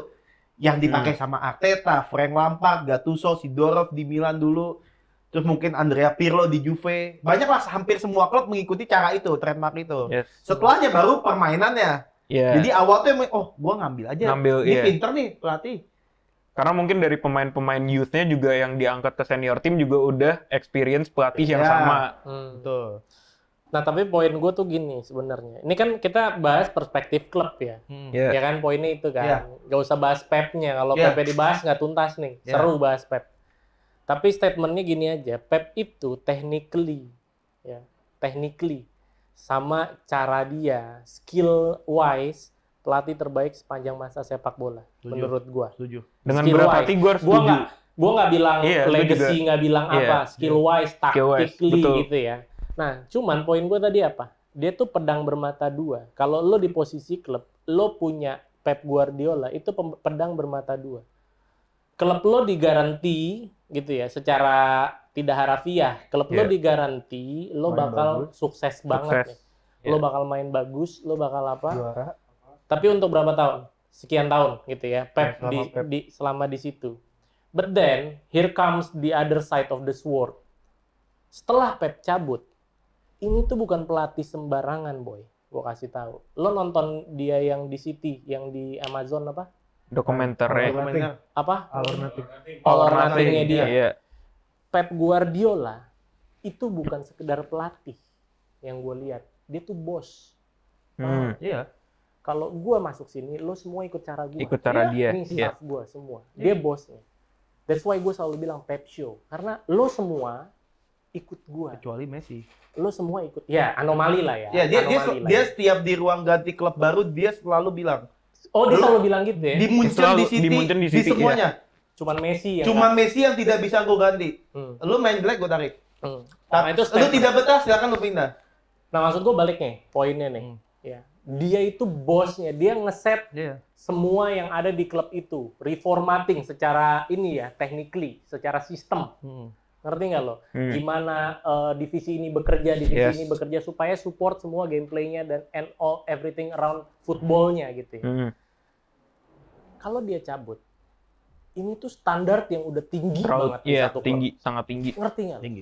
yang dipakai sama Arteta, Frank Lampard, Gattuso, Sidorov di Milan dulu, terus mungkin Andrea Pirlo di Juve. Banyak lah, hampir semua klub mengikuti cara itu, trademark itu. Yes. Setelahnya baru permainannya. Iya. Jadi awal tuh emang, oh, gue ngambil aja. Ini Iya. pinter nih pelatih. Karena mungkin dari pemain-pemain youth-nya juga yang diangkat ke senior tim juga udah experience pelatih yang Ya. sama. Betul. Nah tapi poin gue tuh gini sebenarnya. Ini kan kita bahas perspektif klub ya. Iya. Ya kan poinnya itu kan. Iya. Gak usah bahas Pep-nya. Kalau Iya. Pep dibahas nggak tuntas nih. Iya. Seru bahas Pep. Tapi statementnya gini aja. Pep itu technically sama cara dia skill wise pelatih terbaik sepanjang masa sepak bola. Setuju. Menurut gua. Setuju. Dengan Skill beberapa wise. hati gue harus setuju. Gua nggak bilang Iya, gua legacy, juga. nggak bilang Iya. apa, skill wise, Skill wise, tactically betul. gitu ya. Nah, cuman poin gue tadi apa? Dia tuh pedang bermata dua. Kalau lo di posisi klub, lo punya Pep Guardiola, itu pedang bermata dua. Klub lo digaranti gitu ya, secara tidak harafiah. Klub lo Iya. digaranti, lo Main bakal bagus. sukses banget nih. Iya. Lo bakal main bagus, lo bakal apa? Juara. Tapi untuk berapa tahun? Sekian tahun gitu ya. Pep selama Pep. selama di situ. But then here comes the other side of the sword. Setelah Pep cabut, ini tuh bukan pelatih sembarangan, boy. Gua kasih tahu. Lo nonton dia yang di City, yang di Amazon apa? Dokumenternya. Dokumenter. Apa? Alternatif. All or Nothing-nya dia. Iya. Pep Guardiola itu bukan sekedar pelatih yang gue lihat. Dia tuh bos. Iya. Kalau gue masuk sini, lo semua ikut cara gue. Ikut cara dia. Ini Iya. staff gue semua. Dia bosnya. That's why gue selalu bilang Pep Show. Karena lo semua ikut gue. Kecuali Messi. Lo semua ikut. Ya, anomali lah ya. Ya, dia Anomali lah dia ya. setiap di ruang ganti klub baru dia selalu bilang Oh, dia selalu bilang gitu ya? di Munchen, Selalu di City, di Munchen, di City, semuanya. Cuman Messi yang Cuman Messi yang tidak bisa gue ganti. Hmm. Lu main jelek gue tarik. Nah, itu Lu statement. tidak betah silakan lu pindah. Nah, maksud gue balik nih, poinnya nih. Ya. Dia itu bosnya, dia ngeset Iya. semua yang ada di klub itu, reformatting secara ini ya, technically, secara sistem. Ngerti nggak lo? Gimana divisi ini bekerja, divisi ini bekerja supaya support semua gameplaynya dan everything around footballnya gitu ya. Kalau dia cabut, ini tuh standar yang udah tinggi banget di Iya, satu klub. tinggi, sangat tinggi. Ngerti nggak? Tinggi.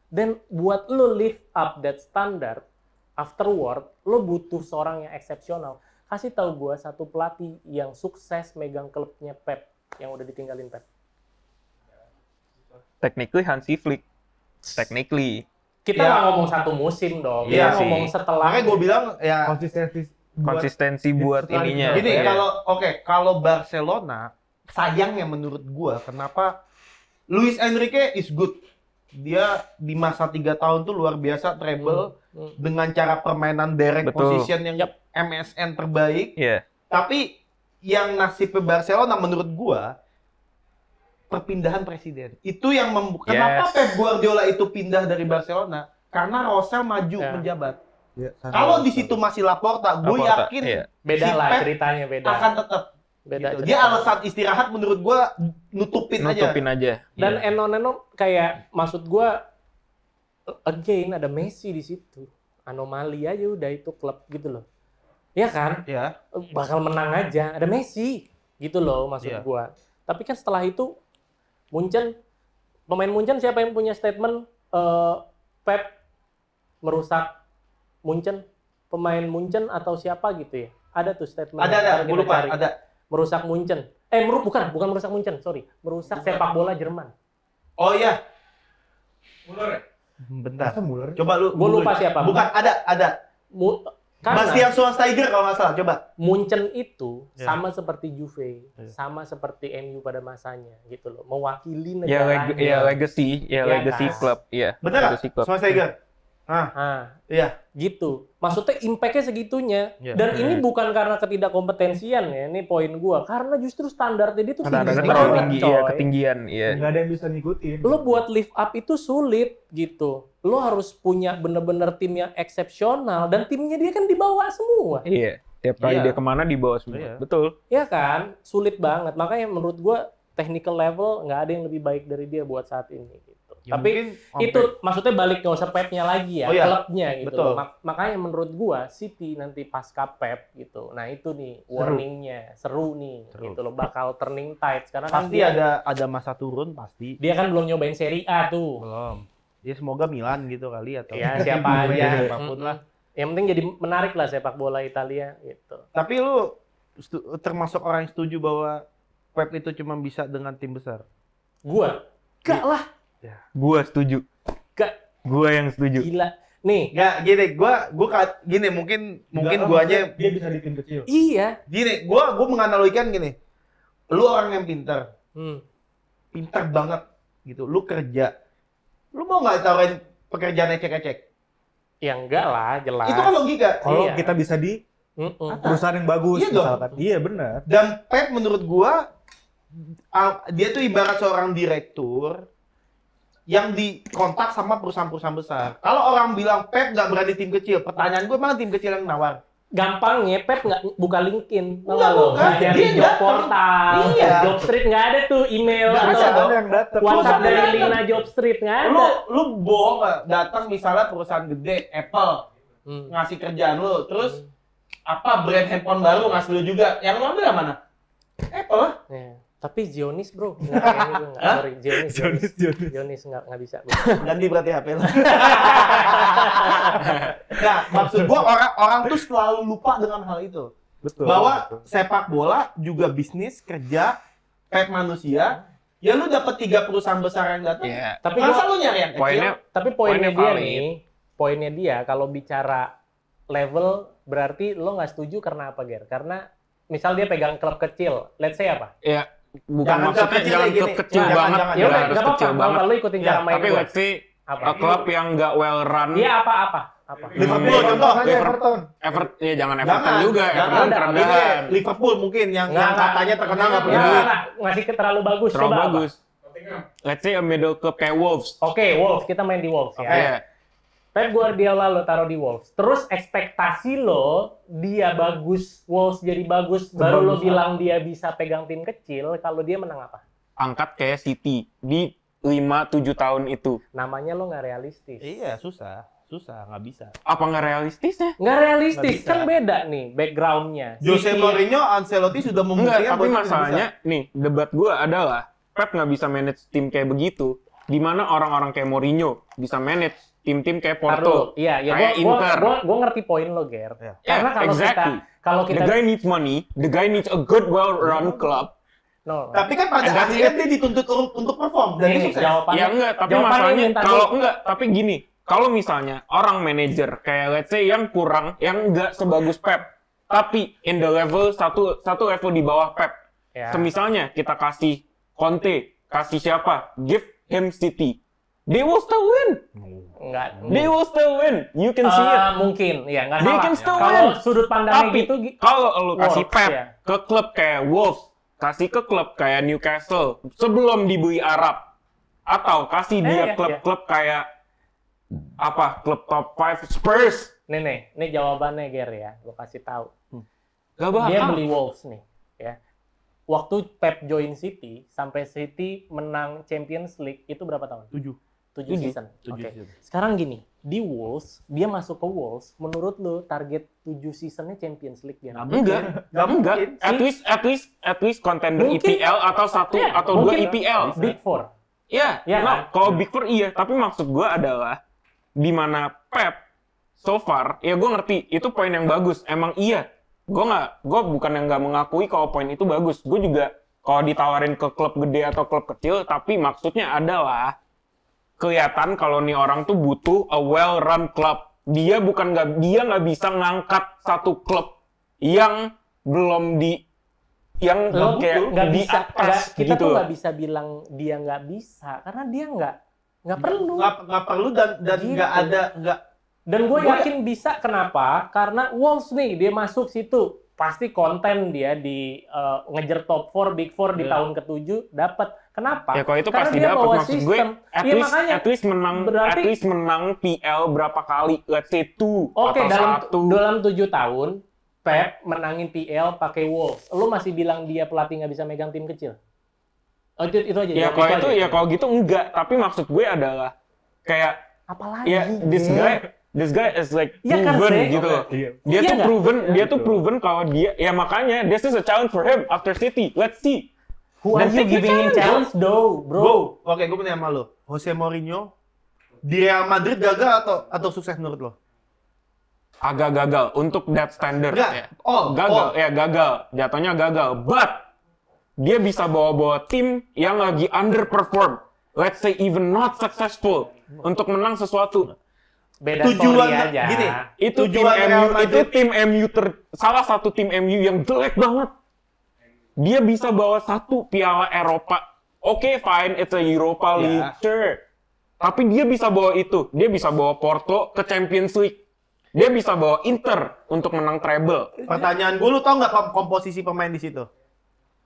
Dan buat lo lift up that standard, afterward, lo butuh seorang yang eksepsional. Kasih tahu gue satu pelatih yang sukses megang klubnya Pep, yang udah ditinggalin Pep. Technically Hansi Flick. Technically. Kita Ya. nggak ngomong satu musim dong, Iya kita ngomong sih. setelah. Makanya gue bilang ya Konsistensi buat ininya. gini, Iya. kalau Barcelona sayangnya menurut gua kenapa Luis Enrique is good. Dia di masa 3 tahun tuh luar biasa treble dengan cara permainan direct Betul. position yang MSN terbaik. Iya. Tapi yang nasibnya Barcelona menurut gua perpindahan presiden. Itu yang kenapa Pep Guardiola itu pindah dari Barcelona? Karena Rosell maju menjabat. Kalau di situ masih Laporta, gue Laporta, yakin iya. beda si lah Pep ceritanya beda. akan tetap. Beda Gitu. cerita. Dia alasan istirahat menurut gua nutupin aja. Dan Iya. enon kayak maksud gua again ada Messi di situ. Anomali aja udah itu klub gitu loh. Iya kan? Ya. Bakal menang aja. Ada Messi gitu loh maksud Iya. gua. Tapi kan setelah itu pemain Munchen siapa yang punya statement Pep merusak Munchen? Pemain Munchen atau siapa gitu ya? Ada tuh statement. Ada, Ntar gue kita lupa, cari. ada. Merusak Munchen. Bukan merusak Munchen, sorry. Merusak sepak bola Jerman. Oh iya. Muller ya? Bentar. Masa Muller? Coba lu. Gua lupa siapa. Bukan, ada. Karena Bastian Schweinsteiger kalau nggak salah, coba. Munchen itu Ya. sama seperti Juve, Ya. sama seperti MU pada masanya gitu loh. Mewakili Ya, negaranya. legacy Iya legacy kan? club, iya. Bener nggak? Legacy club. Schweinsteiger. Nah, Iya. gitu. Maksudnya impact-nya segitunya. Ya. Dan ini bukan karena ketidakkompetensian ya, ini poin gua. Karena justru standarnya dia tuh Ada tinggi terlalu banget, tinggi, coy. iya, ketinggian, iya. Nggak ada yang bisa ngikutin. Lo buat lift up itu sulit gitu. Lo harus punya bener-bener tim yang eksepsional dan timnya dia kan dibawa semua. Iya. Tiap kali Iya. dia kemana dibawa semua. Iya. Betul. Ya kan? Sulit banget. Makanya menurut gua technical level nggak ada yang lebih baik dari dia buat saat ini gitu. Ya, Tapi mungkin itu maksudnya balik nggak usah Pepnya lagi ya, Oh iya, klubnya gitu. betul. Makanya menurut gua City nanti pasca Pep gitu. Nah itu nih warningnya, seru nih Seru. gitu loh, bakal turning tide. Karena kan pasti dia, ada masa turun pasti. dia kan belum nyobain Serie A tuh. Belum. Ya semoga Milan gitu kali atau Ya siapa aja. apapun lah. Yang penting jadi menarik lah sepak bola Italia gitu. Tapi lu termasuk orang yang setuju bahwa Pep itu cuma bisa dengan tim besar. Gua gak lah, Gua setuju. gak Gua yang setuju. gila. Nih, Nggak, gini, mungkin gua aja dia bisa di tim kecil. iya. gini, gua menganalogikan gini. Lu orang yang pintar banget gitu. Lu kerja. Lu mau nggak tawarin pekerjaan ecek-ecek? Ya enggak lah, jelas. Itu kan logika. Kalau Iya. kita bisa di Mm-mm. perusahaan yang bagus Iya dong. misalkan. Iya benar. Dan Pep menurut gua dia tuh ibarat seorang direktur yang dikontak sama perusahaan-perusahaan besar. Kalau orang bilang Pep nggak berani tim kecil, pertanyaan gue mana tim kecil yang nawar? Gampangnya Pep nggak buka LinkedIn, tau Nggak nggak lo? buka, Nggak nyari dia job datang. portal, Iya. job street nggak ada tuh email Nggak atau ada. yang datang. WhatsApp dari Nggak ada. Lina Job Street nggak ada. Lu bohong nggak? Datang misalnya perusahaan gede, Apple Hmm. ngasih kerjaan lu, terus apa brand handphone baru ngasih lu juga? Yang lu ambil yang mana? Apple lah. Ya. Tapi Zionis bro, nggak kayak gitu nggak. Sorry, Zionis nggak bisa. Bro. Ganti berarti HP lu. Nah, maksud gua orang tuh selalu lupa dengan hal itu. Betul. Bahwa betul. sepak bola juga bisnis, kerja, Pep manusia. Ya lu dapat 3 perusahaan besar yang datang. Iya. Tapi Masa gua, lu nyari yang kecil? Poinnya tapi poinnya Poinnya dia valid. nih, poinnya dia kalau bicara level berarti lo nggak setuju karena apa Ger? Karena misal dia pegang klub kecil, let's say apa? ya bukan Jangan klub maksudnya kecil jangan kayak klub gini. kecil Jangan, banget, jangan. Ya udah, harus nggak apa-apa. kecil banget. Kalau lo ikutin Ya, cara main Tapi gue. let's say Apa? klub yang nggak well run, Iya apa-apa. Apa? Liverpool contoh. Everton. Ya jangan Everton juga, Everton Jangan. kerendahan. Ini Liverpool mungkin yang katanya terkenal nggak punya Nggak, duit. nggak. Ngasih ke terlalu bagus. Terlalu Coba apa? bagus. Let's say a middle club kayak Wolves. Oke, Wolves. Kita main di Wolves ya. Iya. Pep Guardiola lo taruh di Wolves. Terus ekspektasi lo dia bagus, Wolves jadi bagus, baru lo bilang dia bisa pegang tim kecil, kalau dia menang apa? Angkat kayak City di 5-7 tahun itu. Namanya lo nggak realistis. Iya, susah, nggak bisa. Apa nggak realistisnya? Nggak realistis, Nggak bisa. kan beda nih backgroundnya. Jose City- Mourinho, Ancelotti sudah Enggak, membuktikan tapi bahwa dia masalahnya, nih, debat gue adalah Pep nggak bisa manage tim kayak begitu. Di mana orang-orang kayak Mourinho bisa manage tim-tim kayak Porto, Iya, kayak Inter. Gue ngerti poin lo, Ger. Iya. Karena kalau The kita guy needs money, the guy needs a good, well-run club. no, Tapi kan pada And that's akhirnya dia dituntut untuk perform dan dia ini sukses. jawabannya. Ya enggak, tapi jawabannya masalahnya minta kalau dulu. enggak, tapi gini, kalau misalnya orang manajer kayak let's say yang kurang, yang enggak sebagus Pep, tapi in the level satu level di bawah Pep. Ya. Semisalnya kita kasih Conte, kasih siapa? Give him City. They will still win. Enggak. They will still win. You can see it. Mungkin, ya nggak They salah. can still Kalau win. sudut pandangnya Tapi gitu, kalau lu kasih Wolves, Pep ya. ke klub kayak Wolves, kasih ke klub kayak Newcastle sebelum dibeli Arab, atau kasih dia iya, klub-klub kayak apa? Klub top 5 Spurs. nih jawabannya Ger ya, gue kasih tahu. Gak bakal. Dia beli Wolves nih, ya. Waktu Pep join City sampai City menang Champions League itu berapa tahun? 7 season. Oke. Sekarang gini, di Wolves, dia masuk ke Wolves, menurut lo target 7 seasonnya Champions League dia? Enggak. At least contender Mungkin. EPL atau satu Iya, atau dua mungkin. EPL. Big Four. Iya, Iya no, kan? kalau Big Four iya, tapi maksud gue adalah di mana Pep so far, ya gue ngerti itu poin yang bagus, emang iya. Gue bukan yang nggak mengakui kalau poin itu bagus. Gue juga kalau ditawarin ke klub gede atau klub kecil, tapi maksudnya adalah kelihatan kalau nih orang tuh butuh a well-run club. Dia nggak bisa ngangkat satu klub yang belum yang Lo kayak nggak di bisa, atas kita gitu. tuh nggak bisa bilang dia nggak bisa, karena dia nggak perlu. Nggak perlu dan Gitu. nggak Dan gue yakin bisa, kenapa? Karena Wolves nih, dia masuk situ. Pasti konten dia di ngejar top 4, Big 4 di tahun ke-7, dapat. Kenapa? Ya kalau itu Karena pasti dia dapat, bawa maksud gue sistem. Iya, makanya. at least menang PL berapa kali, let's say 2 Oke, atau 1. dalam 7 tahun, Pep menangin PL pakai Wolves. Lo masih bilang dia pelatih nggak bisa megang tim kecil? Oh, itu aja. Ya kalau itu, ya kalau gitu enggak. Tapi maksud gue adalah kayak apalagi? ya this guy is like Iya kan, proven Sek? gitu. Iya. Dia Iya tuh nggak? proven kalau dia, ya makanya this is a challenge for him after City. Let's see. Who are Dan you take the giving him challenge, though, bro? Oke, gue punya sama lo. Jose Mourinho di Real Madrid gagal atau sukses menurut lo? Agak gagal untuk that standard. Enggak, Ya. all. Gagal. Jatuhnya gagal. But dia bisa bawa tim yang lagi underperform. Let's say even not successful untuk menang sesuatu. Beda Tujuan story aja. gini, Itu tim tujuan Real MU, itu Madrid- tim MU salah satu tim MU yang jelek banget. Dia bisa bawa 1 piala Eropa. Oke, fine, it's a Europa League, Ya. sure. Tapi dia bisa bawa itu. Dia bisa bawa Porto ke Champions League. Dia bisa bawa Inter untuk menang treble. Pertanyaan gue, lu tau nggak komposisi pemain di situ?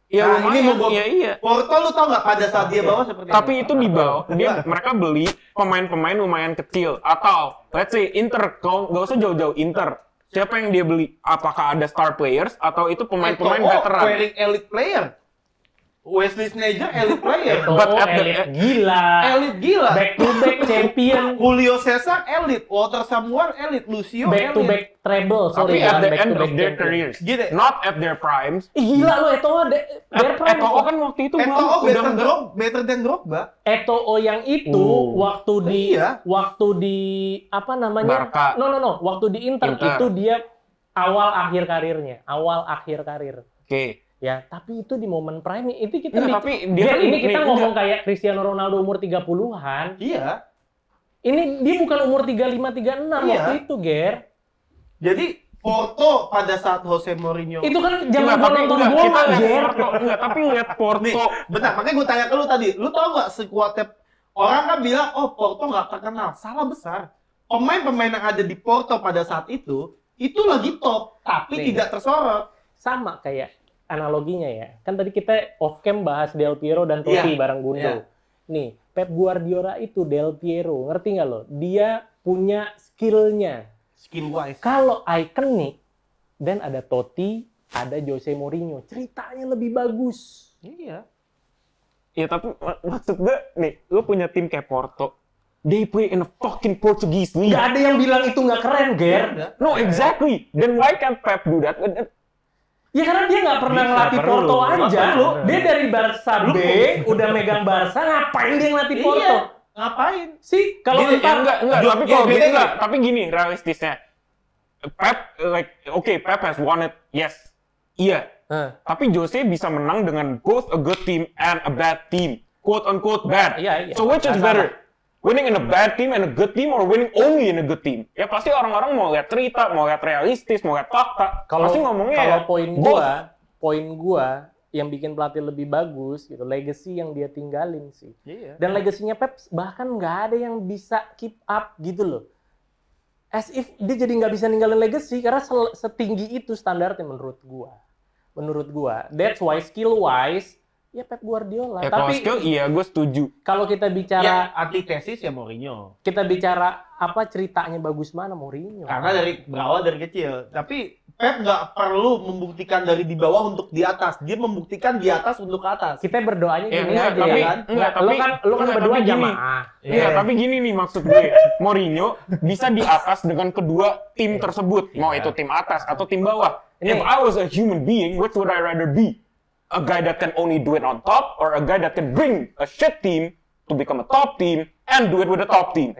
Ya Nah, ini lumayan, mau gua- iya. Porto lu tau nggak pada saat dia bawa seperti Tapi apa? itu di bawah, mereka beli pemain-pemain lumayan kecil. Atau, let's say Inter, kalau nggak usah jauh-jauh Inter. Siapa yang dia beli? Apakah ada star players atau itu pemain-pemain veteran? Wearing elite player. Wesley Sneijder elite player. But at the- elit gila. Elite gila. Back to back champion. Julio Cesar elite, Walter Samuel elite, Lucio Back to elite. back treble. Tapi Sorry, at jangan the back end to of back their champion. careers, Gini. not at their primes. Ih, gila lo Eto'o their prime. Eto'o kan waktu itu Eto'o udah enggak. better than Drogba. Eto'o yang itu Iya. waktu di apa namanya? Barca. No. Waktu di Inter Inter. itu dia awal akhir karirnya. Oke. Ya, tapi itu di momen prime itu kita Nggak, tapi dia kan ini kita nih, ngomong kayak Cristiano Ronaldo umur 30-an. Iya. Ini dia bukan umur 35 36 Iya. waktu itu, Ger. Jadi Porto pada saat Jose Mourinho. Itu kan Enggak, jangan tapi nonton enggak, kita bola, lihat Ger. Porto. Enggak, tapi lihat Nih, Porto. bentar, makanya gue tanya ke lu tadi. Lu tau nggak sekuatnya orang kan bilang, oh Porto nggak terkenal. Salah besar. pemain-pemain yang ada di Porto pada saat itu lagi top, tapi Nih. tidak tersorot. Sama kayak analoginya ya. Kan tadi kita off cam bahas Del Piero dan Totti bareng Gundo. Iya. Nih, Pep Guardiola itu Del Piero, ngerti nggak lo? Dia punya skill-nya. Skill wise. Kalau ikonik, dan ada Totti, ada Jose Mourinho. Ceritanya lebih bagus. Iya. Ya tapi maksud gue nih, lu punya tim kayak Porto. They play in a fucking Portuguese league. Nggak ada yang bilang itu nggak keren, Ger. No, exactly. Then why can't Pep do that? Ya karena dia nggak pernah Bisa, ngelatih perlu. Porto aja. Perlu. Dia dari Barca B, udah megang Barca, ngapain dia ngelatih Porto? Iya. Ngapain? Sih, kalau Gini, entar Enggak, Jo- tapi ya, kalau beda gitu nggak? enggak. Tapi gini, realistisnya. Pep, Pep has won it, yes. Iya. Tapi Jose bisa menang dengan both a good team and a bad team. Quote unquote bad. Iya, iya. So which is Nggak better? Winning in a bad team and a good team or winning only in a good team? Ya pasti orang-orang mau lihat cerita, mau lihat realistis, mau lihat fakta. Pasti ngomongnya kalau ya poin both. gua yang bikin pelatih lebih bagus gitu, legacy yang dia tinggalin sih. Iya. Dan legasinya Pep bahkan nggak ada yang bisa keep up gitu loh. As if dia jadi nggak bisa ninggalin legacy karena setinggi itu standarnya menurut gua. That's why skill wise ya Pep Guardiola. Ya kalau Tapi skill, iya gue setuju. kalau kita Ya, bicara antitesis ya Mourinho. apa ceritanya bagus mana Mourinho. Karena berawal dari kecil. Tapi Pep nggak perlu membuktikan dari di bawah untuk di atas. Dia membuktikan di atas untuk ke atas. Kita berdoanya Ya, gini enggak, aja tapi- ya kan. enggak, Lu kan enggak, berdua tapi gini. jamaah. Iya, tapi gini nih maksud gue. Mourinho bisa di atas dengan kedua tim tersebut. Mau itu tim atas atau tim bawah. If Ini- I was a human being, which would I rather be? A guy that can only do it on top or a guy that can bring a shit team to become a top team and do it with a top team?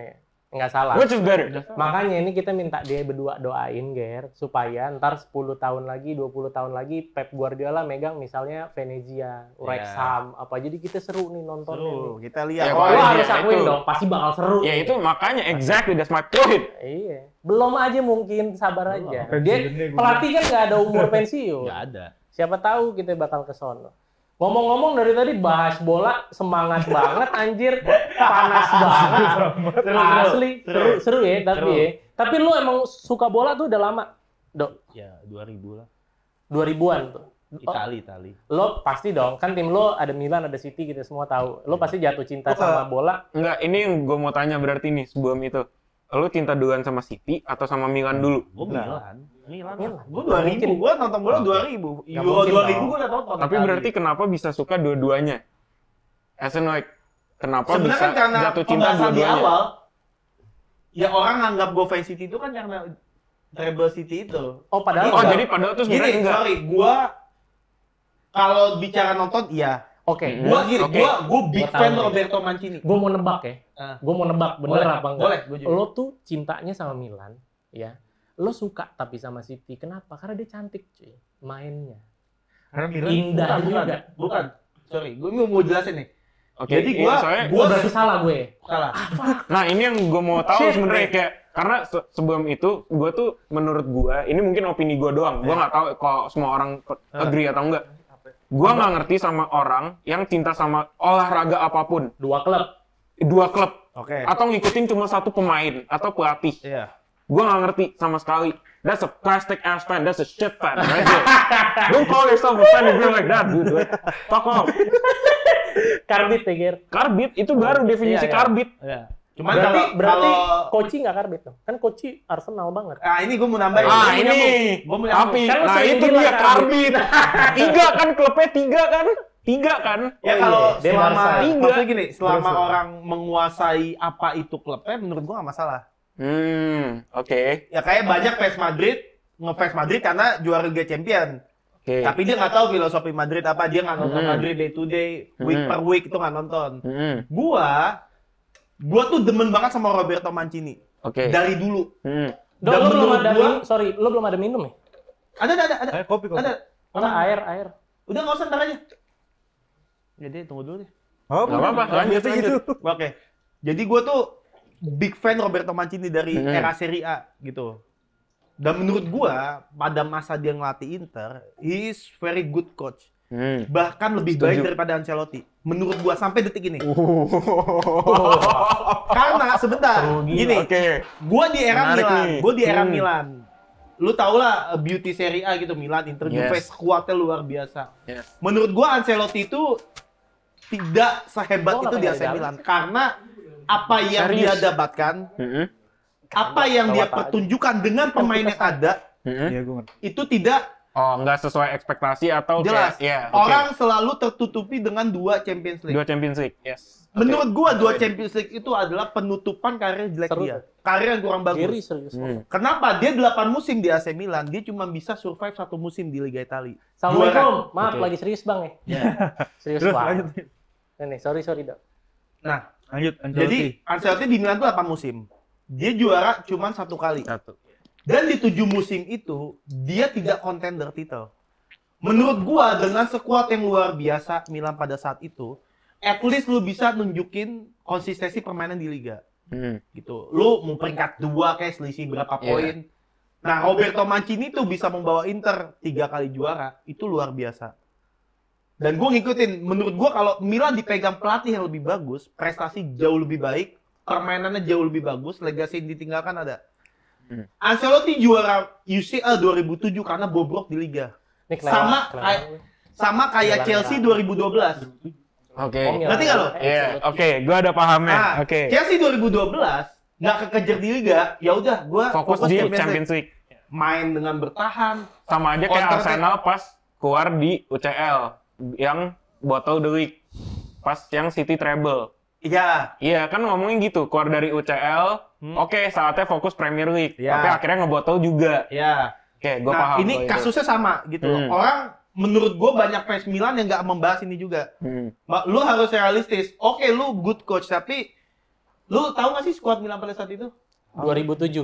Nggak salah. Which is better? Makanya ini kita minta dia berdua doain, Ger, supaya ntar 10 tahun lagi, 20 tahun lagi Pep Guardiola megang misalnya Venezia, Wrexham, apa. Jadi kita seru nih nontonnya. Tuh, Nih. kita lihat. Ya, Lo Iya, harus akuin itu. dong, pasti bakal seru. Ya itu makanya exactly that's my point. Iya. Belum aja mungkin, sabar aja. pensiunnya Dia gua pelatih kan nggak ada umur pensiun. Nggak ada. Siapa tahu kita bakal ke sono. Ngomong-ngomong dari tadi bahas bola semangat banget anjir, panas banget. Asli, seru ya tapi Seru. ya. Tapi lu emang suka bola tuh udah lama, Dok? Ya, 2000 lah. 2000-an tuh. Itali. Lo pasti dong, kan tim lo ada Milan, ada City, kita semua tahu. Lo pasti jatuh cinta Suka. sama bola. Enggak, ini yang gue mau tanya berarti nih sebelum itu. Lu cinta duluan sama City atau sama Milan dulu? Gue Milan. Milan. Gue 2000. Gue nonton bola 2000. Nggak Euro mungkin 2000 dong. gue udah nonton. Tapi berarti kenapa bisa suka dua-duanya? As in like, kenapa sebenarnya bisa kan karena jatuh cinta pembahasan di dua-duanya? awal, ya orang nganggap gue fan City itu kan karena treble City itu. Oh, padahal Oh, enggak. jadi padahal tuh Gini, sebenarnya enggak. sorry, gue kalau bicara nonton, iya. Oke, Oke. Gue big Gua fan tahu. Roberto Mancini. gue mau nebak ya. Ah. Gue mau nebak bener Boleh, apa enggak. boleh, gua juga. Lo tuh cintanya sama Milan, ya. Lo suka tapi sama City. Kenapa? Karena dia cantik, cuy. Mainnya. Karena Milan Indah juga. Bukan. Sorry, gue mau jelasin nih. Oke, Jadi iya, soalnya Gue berarti salah gue. salah. nah ini yang gue mau tahu Shit, sebenarnya man. kayak karena sebelum itu gue tuh menurut gue ini mungkin opini gue doang. Gue nggak tahu kalau semua orang agree atau enggak. Gue nggak ngerti sama orang yang cinta sama olahraga apapun, Dua klub. dua klub Oke. atau ngikutin cuma satu pemain atau pelatih. Iya. Gue nggak ngerti sama sekali. That's a plastic ass fan. That's a shit fan right there. Don't call yourself a fan if you're like that, dude. Like, fuck off. Karbit ya, Ger. Karbit itu baru definisi Iya, iya. karbit. Iya. Cuman Berarti kalau Koci nggak karbit dong? Kan Koci Arsenal banget. ini gue mau nambahin. Ah Gua mau ini, nyambung. Gua mau nyambung. tapi Kan lu nah sering itu bilang dia karbit. karbit. Tiga kan klubnya tiga kan? Tiga kan? Ya Oh, kalau iya. Dia selama Barca. maksudnya gini, selama Terus, orang menguasai apa itu klubnya, menurut gua nggak masalah. Oke. Ya kayak banyak fans Madrid ngefans Madrid karena juara Liga Champion. Oke. Tapi dia nggak tahu filosofi Madrid apa, dia nggak nonton Madrid day to day, week Hmm. per week itu nggak nonton. Hmm. Gua tuh demen banget sama Roberto Mancini Oke. dari dulu. Hmm. Dok, Dan lo belum menurut ada gua- minum, sorry, lo belum ada minum ya? Ada. kopi. Ada. Mana air. Udah nggak usah ntar aja. Jadi tunggu dulu deh. Oh, Nggak apa-apa, lanjut, lanjut. Oke. Jadi gue tuh big fan Roberto Mancini dari Hmm. era Serie A gitu. Dan menurut gua pada masa dia ngelatih Inter, he is very good coach. Bahkan lebih baik daripada Ancelotti. Menurut gua sampai detik ini. Karena sebentar, gini. Gua di era Milan. Lu tau lah beauty Serie A gitu, Milan, Inter, Juve, squadnya luar biasa. Menurut gua Ancelotti itu tidak sehebat itu di AC Milan karena apa yang dia dapatkan, apa yang dia pertunjukkan dengan pemain yang ada, itu tidak nggak sesuai ekspektasi atau jelas. Kayak, Orang selalu tertutupi dengan 2 Champions League. 2 Champions League, yes. Menurut gua 2 Champions League itu adalah penutupan karir jelek dia. Karir yang kurang bagus. Kenapa? Dia 8 musim di AC Milan, dia cuma bisa survive 1 musim di Liga Italia. Assalamualaikum. Maaf, lagi serius Bang ya. Serius banget. Nih, sorry Dok. Nah, lanjut jadi Ancelotti di Milan tuh 8 musim. Dia juara cuma 1 kali. Dan di 7 musim itu, dia tidak contender title. Menurut gua, dengan skuad yang luar biasa Milan pada saat itu, at least lu bisa nunjukin konsistensi permainan di Liga. Gitu. Lu mau peringkat 2 kayak selisih berapa poin. Nah, Roberto Mancini tuh bisa membawa Inter 3 kali juara. Itu luar biasa. Dan gue ngikutin, menurut gue kalau Milan dipegang pelatih yang lebih bagus, prestasi jauh lebih baik, permainannya jauh lebih bagus, legasi yang ditinggalkan ada. Ancelotti juara UCL 2007 karena bobrok di Liga. Sama kayak Chelsea 2012. Ngerti nggak lo? Gue ada pahamnya. Chelsea 2012 nggak kekejar di Liga, ya udah gue fokus di Champions League. Main dengan bertahan. Sama aja kayak Arsenal pas keluar di UCL yang botol the league pas yang City treble. Iya kan ngomongin gitu, keluar dari UCL, saatnya fokus Premier League, tapi akhirnya ngebotol juga. Gue paham. Ini kasusnya sama gitu. Orang menurut gue banyak fans Milan yang nggak membahas ini juga. Lu harus realistis. Lu good coach, tapi lu tahu nggak sih skuad Milan pada saat itu? 2007.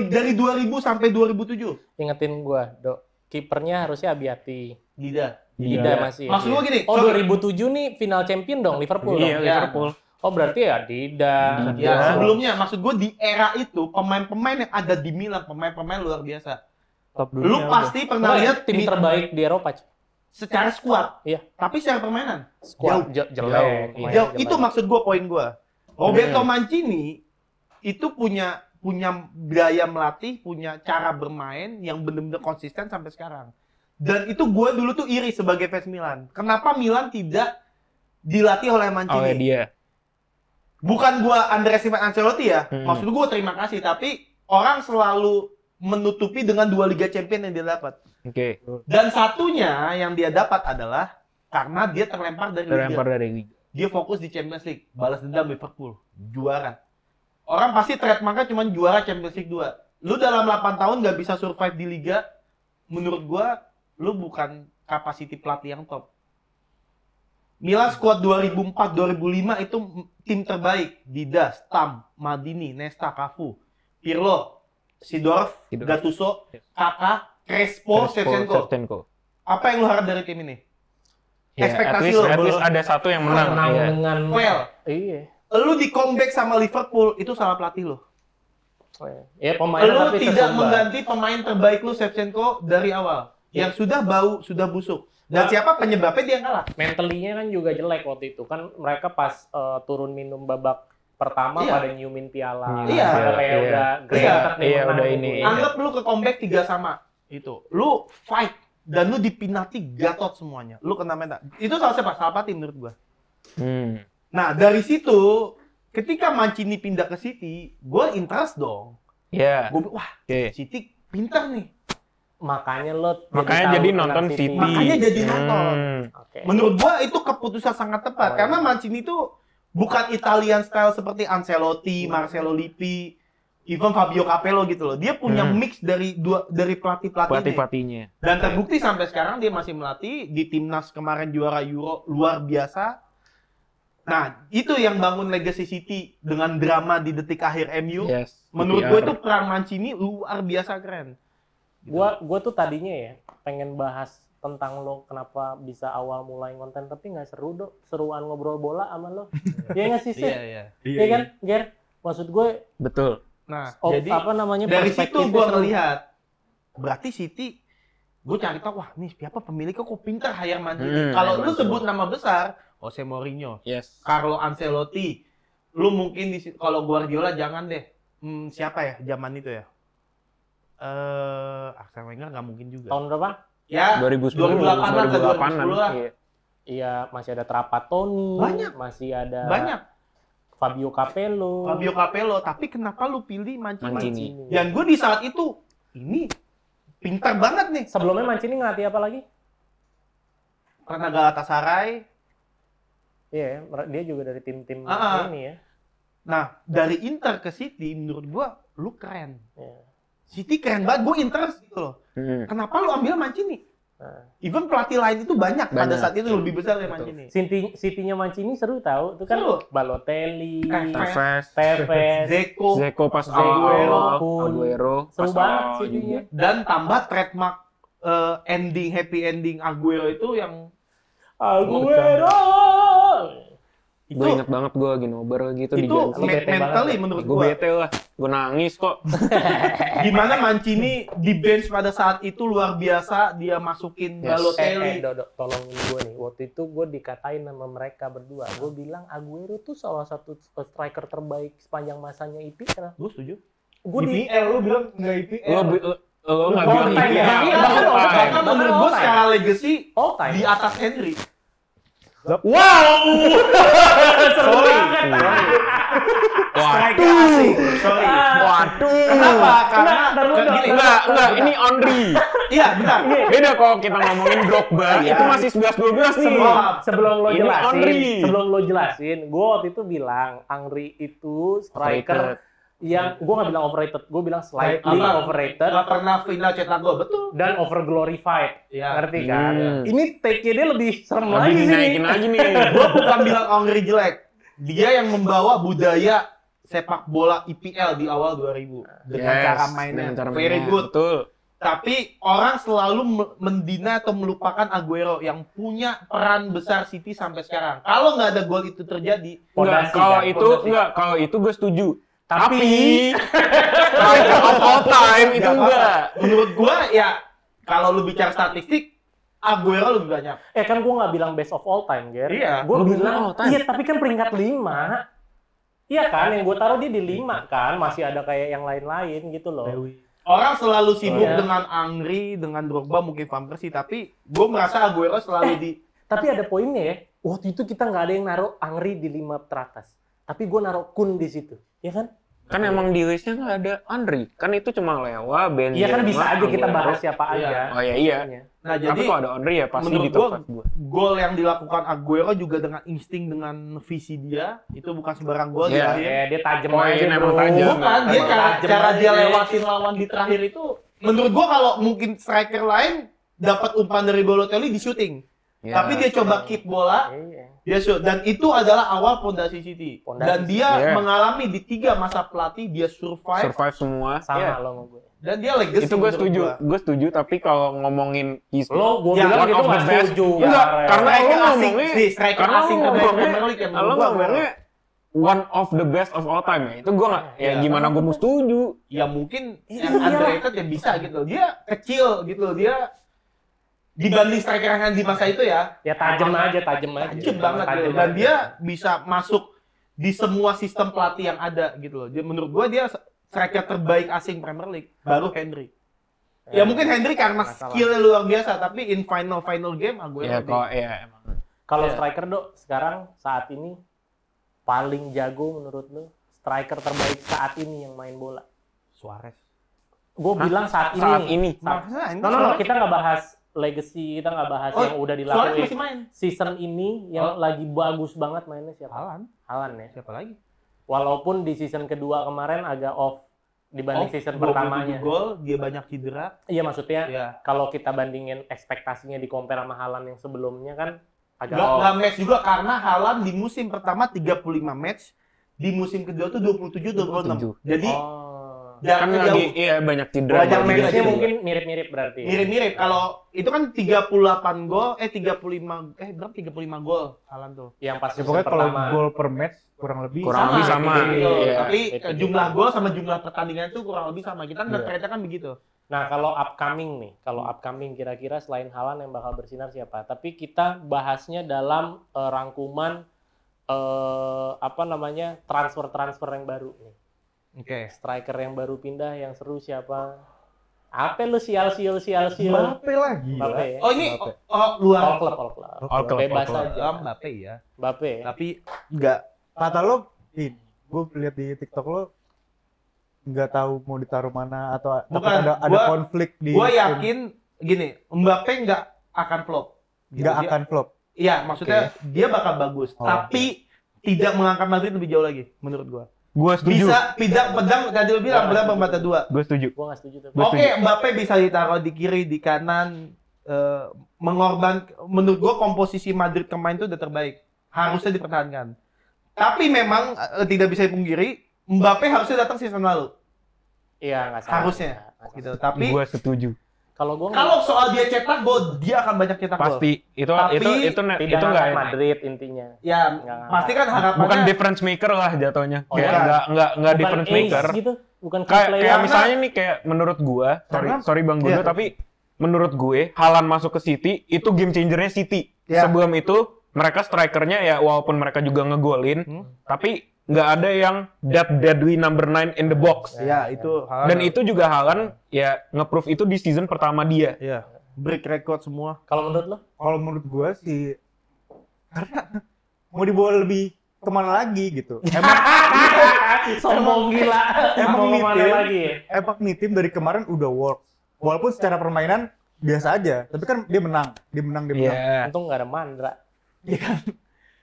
Dari 2000 sampai 2007. Ingetin gua, Dok. Kipernya harusnya Abiati. Dida masih. Maksud gua gini. 2007 nih final champion dong Liverpool. Iya, Liverpool. Oh, berarti ya Dida. Sebelumnya maksud gua di era itu pemain-pemain yang ada di Milan, pemain-pemain luar biasa. Lu pasti pernah lihat tim terbaik di Eropa. Secara skuad. Iya. Tapi secara permainan jelek. Jauh. Itu maksud gua, poin gua. Roberto Mancini itu punya gaya melatih, punya cara bermain yang benar-benar konsisten sampai sekarang. Dan itu gue dulu tuh iri sebagai fans Milan. Kenapa Milan tidak dilatih oleh Mancini? Oleh dia. Bukan gue underestimate Ancelotti ya. Maksud gue terima kasih. Tapi orang selalu menutupi dengan 2 Liga Champions yang dia dapat. Dan satunya yang dia dapat adalah karena dia terlempar dari Liga. Dia fokus di Champions League. Balas dendam Liverpool. Juara. Orang pasti trademarknya cuma juara Champions League 2. Lu dalam 8 tahun nggak bisa survive di Liga, menurut gua, lu bukan capacity pelatih yang top. Milan squad 2004-2005 itu tim terbaik. Dida, Stam, Maldini, Nesta, Cafu, Pirlo, Seedorf, Gattuso, Kakak, Crespo, Shevchenko. Apa yang lu harap dari tim ini? Ekspektasi lu. At least ada satu yang menang. Dengan Iya. Lu di comeback sama Liverpool, itu salah pelatih lu. Pemain lu tidak mengganti pemain terbaik lu, Shevchenko, dari awal. Yang sudah bau, sudah busuk. Dan siapa penyebabnya dia kalah? Mentalinya kan juga jelek waktu itu. Kan mereka pas turun minum babak pertama pada nyiumin piala. Kayak udah greget nih. Udah ini. Anggap lu ke comeback 3 sama. Itu. Lu fight. Dan lu di penalti gatot semuanya. Lu kena mental. Itu salah siapa? Salah pelatih menurut gua. Nah, dari situ, ketika Mancini pindah ke City, gue interest dong. Gue wah, City pintar nih. Makanya jadi nonton City. Makanya jadi nonton. Menurut gue itu keputusan sangat tepat. Karena Mancini itu bukan Italian style seperti Ancelotti, Marcelo Lippi, even Fabio Capello gitu loh. Dia punya mix dari pelatih-pelatihnya. Dan terbukti sampai sekarang dia masih melatih. Di timnas kemarin juara Euro luar biasa. Nah, itu yang bangun legacy City dengan drama di detik akhir MU. Menurut gue itu peran Mancini luar biasa keren. Gue tuh tadinya ya pengen bahas tentang lo kenapa bisa awal mulai konten, tapi nggak seru, Dok. Seruan ngobrol bola sama lo. Iya nggak sih, Sih? Iya kan, Ger? Maksud gue. Betul. Nah, jadi apa namanya? Dari situ gue ngelihat, berarti City Gue cari tahu, wah nih siapa pemiliknya kok pintar hire Mancini. Kalau lu sebut nama besar, Jose Mourinho, Yes. Carlo Ancelotti, lu mungkin kalau Guardiola jangan deh. Siapa ya zaman itu ya? Arsene Wenger nggak mungkin juga. Tahun berapa? Ya, 2010, 2008 ke 2010 lah. Iya. Iya, masih ada Trapattoni, Banyak. masih ada Banyak. Fabio Capello. Fabio Capello, tapi kenapa lu pilih Mancini? Mancini. Dan gue di saat itu, ini pintar banget nih. Sebelumnya Mancini ngelatih apa lagi? Pernah Galatasaray. Iya, dia juga dari tim-tim Ah. ini ya. Nah, dari Inter ke City, menurut gue, lu keren. Iya. City keren banget, gue interest gitu loh. Kenapa lu ambil Mancini? Nah. Even pelatih lain itu banyak pada Banyak. saat itu lebih besar dari Mancini. City-nya Mancini seru tahu, itu kan Seru. Balotelli, Tevez, Tevez, Zeko, pas Aguero, Aguero. seru pas banget awal City-nya. juga. dan tambah trademark happy ending Aguero itu yang Aguero. itu Gue inget banget gue lagi nobar gitu di itu Jansi. bete mentally banget. menurut Gue gua. bete lah. Gue nangis kok. Gimana Mancini di bench pada saat itu luar biasa, dia masukin Yes. Balotelli. Dodo, tolongin gue nih. Waktu itu gue dikatain sama mereka berdua. Gue bilang Aguero tuh salah satu striker terbaik sepanjang masanya IPL. Gue setuju. Gue di IPL lu bilang nggak IPL. Lo nggak All bilang time ini ya? ya? Iya, All bahkan all time. time. Bahkan menurut gue All-time. secara legacy all time. di atas Henry. Wow. Sorry. Striker asing. Sorry. Waduh. Kenapa? Karena gini, Enggak, ini Henry. Iya, benar. Beda kalau kita ngomongin Drogba, itu masih 11-12 nih. Sebelum lo Ini jelasin, Henry. gue waktu itu bilang Henry itu striker yang gue nggak bilang overrated, gue bilang slightly Apa? overrated Nggak pernah final cetak gol, betul. dan over glorified, Iya. ngerti kan? Hmm. Ini take-nya dia lebih serem Lebih lagi dinaikin sih. lagi nih. Gue bukan bilang Henry jelek. Dia yang membawa budaya sepak bola IPL di awal 2000 dengan Yes, cara mainnya dengan cara very mainnya. good. Betul. Tapi orang selalu mendina atau melupakan Aguero yang punya peran besar City sampai sekarang. Kalau nggak ada gol itu terjadi, Pondasi, Kalau kan? itu Pondasi. enggak, kalau itu gue setuju. Tapi striker of all time itu Nggak apa-apa. enggak. Menurut gua ya kalau lu bicara statistik, Aguero lebih banyak. kan gue nggak bilang best of all time, Ger. Iya. Gue Lu bilang, bilang all time. iya tapi kan peringkat 5. Iya kan, yang gue taruh dia di 5 kan, masih ada kayak yang lain-lain gitu loh. Orang selalu sibuk Iya. dengan Henry, dengan Drogba, mungkin Van Persie, tapi gue merasa Aguero selalu di Tapi ada poinnya ya, waktu itu kita nggak ada yang naruh Henry di 5 teratas. Tapi gue naruh Kun di situ, ya kan? Kan emang di listnya nggak ada Henry. Kan itu cuma Lewa, Benzema. Iya kan bisa aja kita Aguero. bahas siapa Iya. aja. Oh iya. Nah, Tapi jadi kalau ada Henry ya pasti menurut di top gua, 5 gue. gol yang dilakukan Aguero juga dengan insting, dengan visi dia, itu bukan sembarang gol di Iya. akhir. Dia tajam Poin aja emang bro. tajam. Bukan, dia Emang cara, tajam cara aja. dia lewatin lawan di terakhir itu, menurut gua kalau mungkin striker lain dapat umpan dari Balotelli di shooting. Ya. Tapi dia coba keep bola, Iya. dia shoot. Dan itu adalah awal pondasi City. Pondasi Dan dia City. mengalami di 3 masa pelatih, dia survive. survive semua. Sama Iya. lo sama gue. Dan dia legacy. Itu gue menurut setuju. gua. Gue setuju, tapi kalau ngomongin Lo gue Ya, bilang one gitu of the nggak best. setuju. Enggak, Ren. karena Striker lo asing, ngomongnya sih, striker karena asing lo terbaik ngomongnya Premier League yang lo menurut gua ngomongnya one of the best of all time ya. Itu gue nggak, ya Iya. gimana gue mau setuju. Ya mungkin yang Iya. underrated ya bisa gitu. Dia kecil gitu. Dia dibanding striker yang di masa itu ya, Ya tajam aja. tajam banget gitu. Dan dia bisa masuk di semua sistem pelatih yang ada gitu loh. Dia, menurut gua dia striker terbaik asing Premier League, baru Henry. Ya mungkin Henry karena masalah. skillnya luar biasa, tapi in final game Aguero Ya lebih. kok ya emang. Kalau Iya. striker Dok, sekarang saat ini paling jago menurut lo striker terbaik saat ini yang main bola? Suarez. Gue bilang saat ini. Saat ini. Masa ini No, Suarez? kita nggak bahas legacy, kita nggak bahas Oh, yang udah Suarez dilakuin. masih main. Season ini yang lagi bagus banget mainnya siapa? Haaland. Haaland ya. Siapa lagi? Walaupun di season kedua kemarin agak off dibanding season 27 pertamanya. gol, dia banyak cedera. Iya maksudnya Ya. kalau kita bandingin ekspektasinya di compare sama Haaland yang sebelumnya kan agak Nggak off. match juga karena Haaland di musim pertama 35 match, di musim kedua tuh 27-26. Jadi Oh. Kan jaraknya lagi jauh. iya banyak cedera. Banyak Banyak match-nya matchnya juga. mungkin mirip-mirip berarti. Mirip-mirip. Kalau itu kan 38 gol, 35 berapa 35 gol Haaland tuh. Yang pas Ya, season pokoknya kalau pertama. gol per match kurang lebih Kurang lebih sama. gitu. Iya. Tapi Itu jumlah gol sama jumlah pertandingan itu kurang lebih sama. Kita Iya. ternyata kan begitu. Nah, kalau upcoming kira-kira selain Haaland yang bakal bersinar siapa? Tapi kita bahasnya dalam rangkuman transfer yang baru nih. Oke. Striker yang baru pindah yang seru siapa? Apa lu sial? Mbappe lagi. Mbappe ya? Oh ini luar. All club. Bebas aja. Mbappe ya. Mbappe ya? Tapi nggak. Kata lo, gue lihat di TikTok lo nggak tahu mau ditaruh mana atau takut Bukan, ada konflik di. Gue yakin gini, Mbappe nggak akan flop. Nggak akan flop. Iya, maksudnya dia bakal bagus, tapi tidak mengangkat Madrid lebih jauh lagi, menurut gua. Gua setuju. Bisa pedang tadi lu bilang pedang bermata dua. Gue setuju. Gua nggak setuju. Oke, Mbappe bisa ditaruh di kiri, di kanan, menurut gua komposisi Madrid kemarin itu udah terbaik. Harusnya dipertahankan. Tapi memang tidak bisa dipungkiri, Mbappe harusnya datang season lalu. Iya, nggak salah. Harusnya. Gitu. Tapi Gue setuju. kalau soal dia cetak gol, dia akan banyak cetak gol. Pasti. Itu tidak itu nggak enak. Madrid intinya. Ya, Nggak. pasti kan harapannya. Bukan difference maker lah jatuhnya. Oh, Kayak iya. nggak Bukan difference ace maker. gitu, bukan key Kayak player. misalnya nih kayak menurut gua, sorry Bang Gudo, Iya. tapi menurut gue Haaland masuk ke City itu game changernya City. Iya. Sebelum itu mereka strikernya ya walaupun mereka juga ngegolin, tapi nggak ada yang deadly number 9 in the box. Ya, itu Dan itu juga Haaland ya nge-proof itu di season pertama dia. ya, break record semua. Kalau menurut lo? Kalau menurut gue sih karena mau dibawa lebih kemana lagi gitu. Sombong gila. Emang Mau kemana gitu. lagi ya? Emang nih tim dari kemarin udah works. Walaupun secara permainan biasa aja, tapi kan dia menang. Iya. Untung nggak ada Mandra. Iya kan?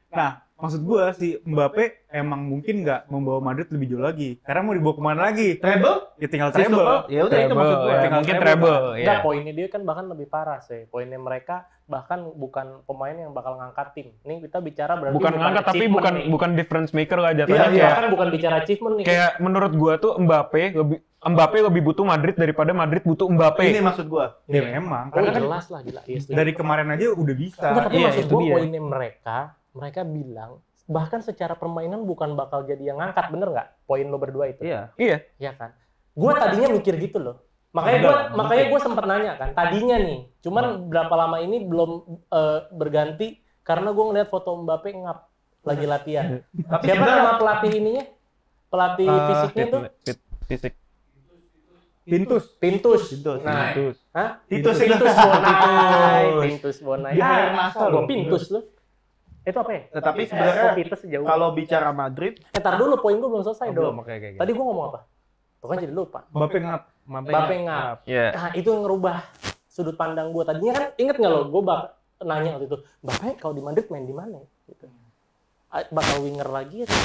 Nah, maksud gua si Mbappe emang mungkin nggak membawa Madrid lebih jauh lagi. Karena mau dibawa kemana lagi? Treble? Ya tinggal Treble? treble. Ya udah itu maksud gue. ya, Tinggal mungkin treble, treble. Enggak, Ya. poinnya dia kan bahkan lebih parah sih. Poinnya mereka bahkan bukan pemain yang bakal ngangkat tim. Ini kita bicara berarti Bukan ngangkat tapi achievement nih. bukan difference maker lah jatuhnya. Iya, kayak Bahkan bukan bicara achievement nih. kayak menurut gua tuh Mbappe lebih butuh Madrid daripada Madrid butuh Mbappe. Ini maksud gue. Ya memang. Oh, Karena kan jelas lah gila. Iya, setuju. dari kemarin aja udah bisa. Enggak, tapi Iya, maksud itu gua dia. poinnya mereka bilang bahkan secara permainan bukan bakal jadi yang ngangkat, bener nggak? Poin lo berdua itu. Iya. Iya. Iya kan? Gua tadinya mikir gitu loh. Makanya gua sempat nanya kan, tadinya nih, cuman berapa lama ini belum berganti karena gua ngeliat foto Mbappe ngap lagi latihan. Tapi Siapa sebenarnya- nama pelatih ininya? Pelatih fisiknya tuh? Fisik. Pintus. Pintus. Pintus. Nah, Terus. hah? Titus Bonai. Pintus Bonai. Dia Ah, Hermasa gua loh. Pintus lu. Itu apa ya? Tetapi Kok sebenarnya Pintus sejauh. kalau bicara Madrid, Ntar dulu poin gua belum selesai dong. belum kayak Tadi gua ngomong apa? Tuh kan jadi lupa. Mbappe ngap. Mbappe ngap. Iya. Nah, itu yang ngerubah sudut pandang gue. Tadinya kan, inget nggak lo, gue nanya waktu itu, Mbappe kalau di Madrid main di mana? Gitu. Bakal winger lagi atau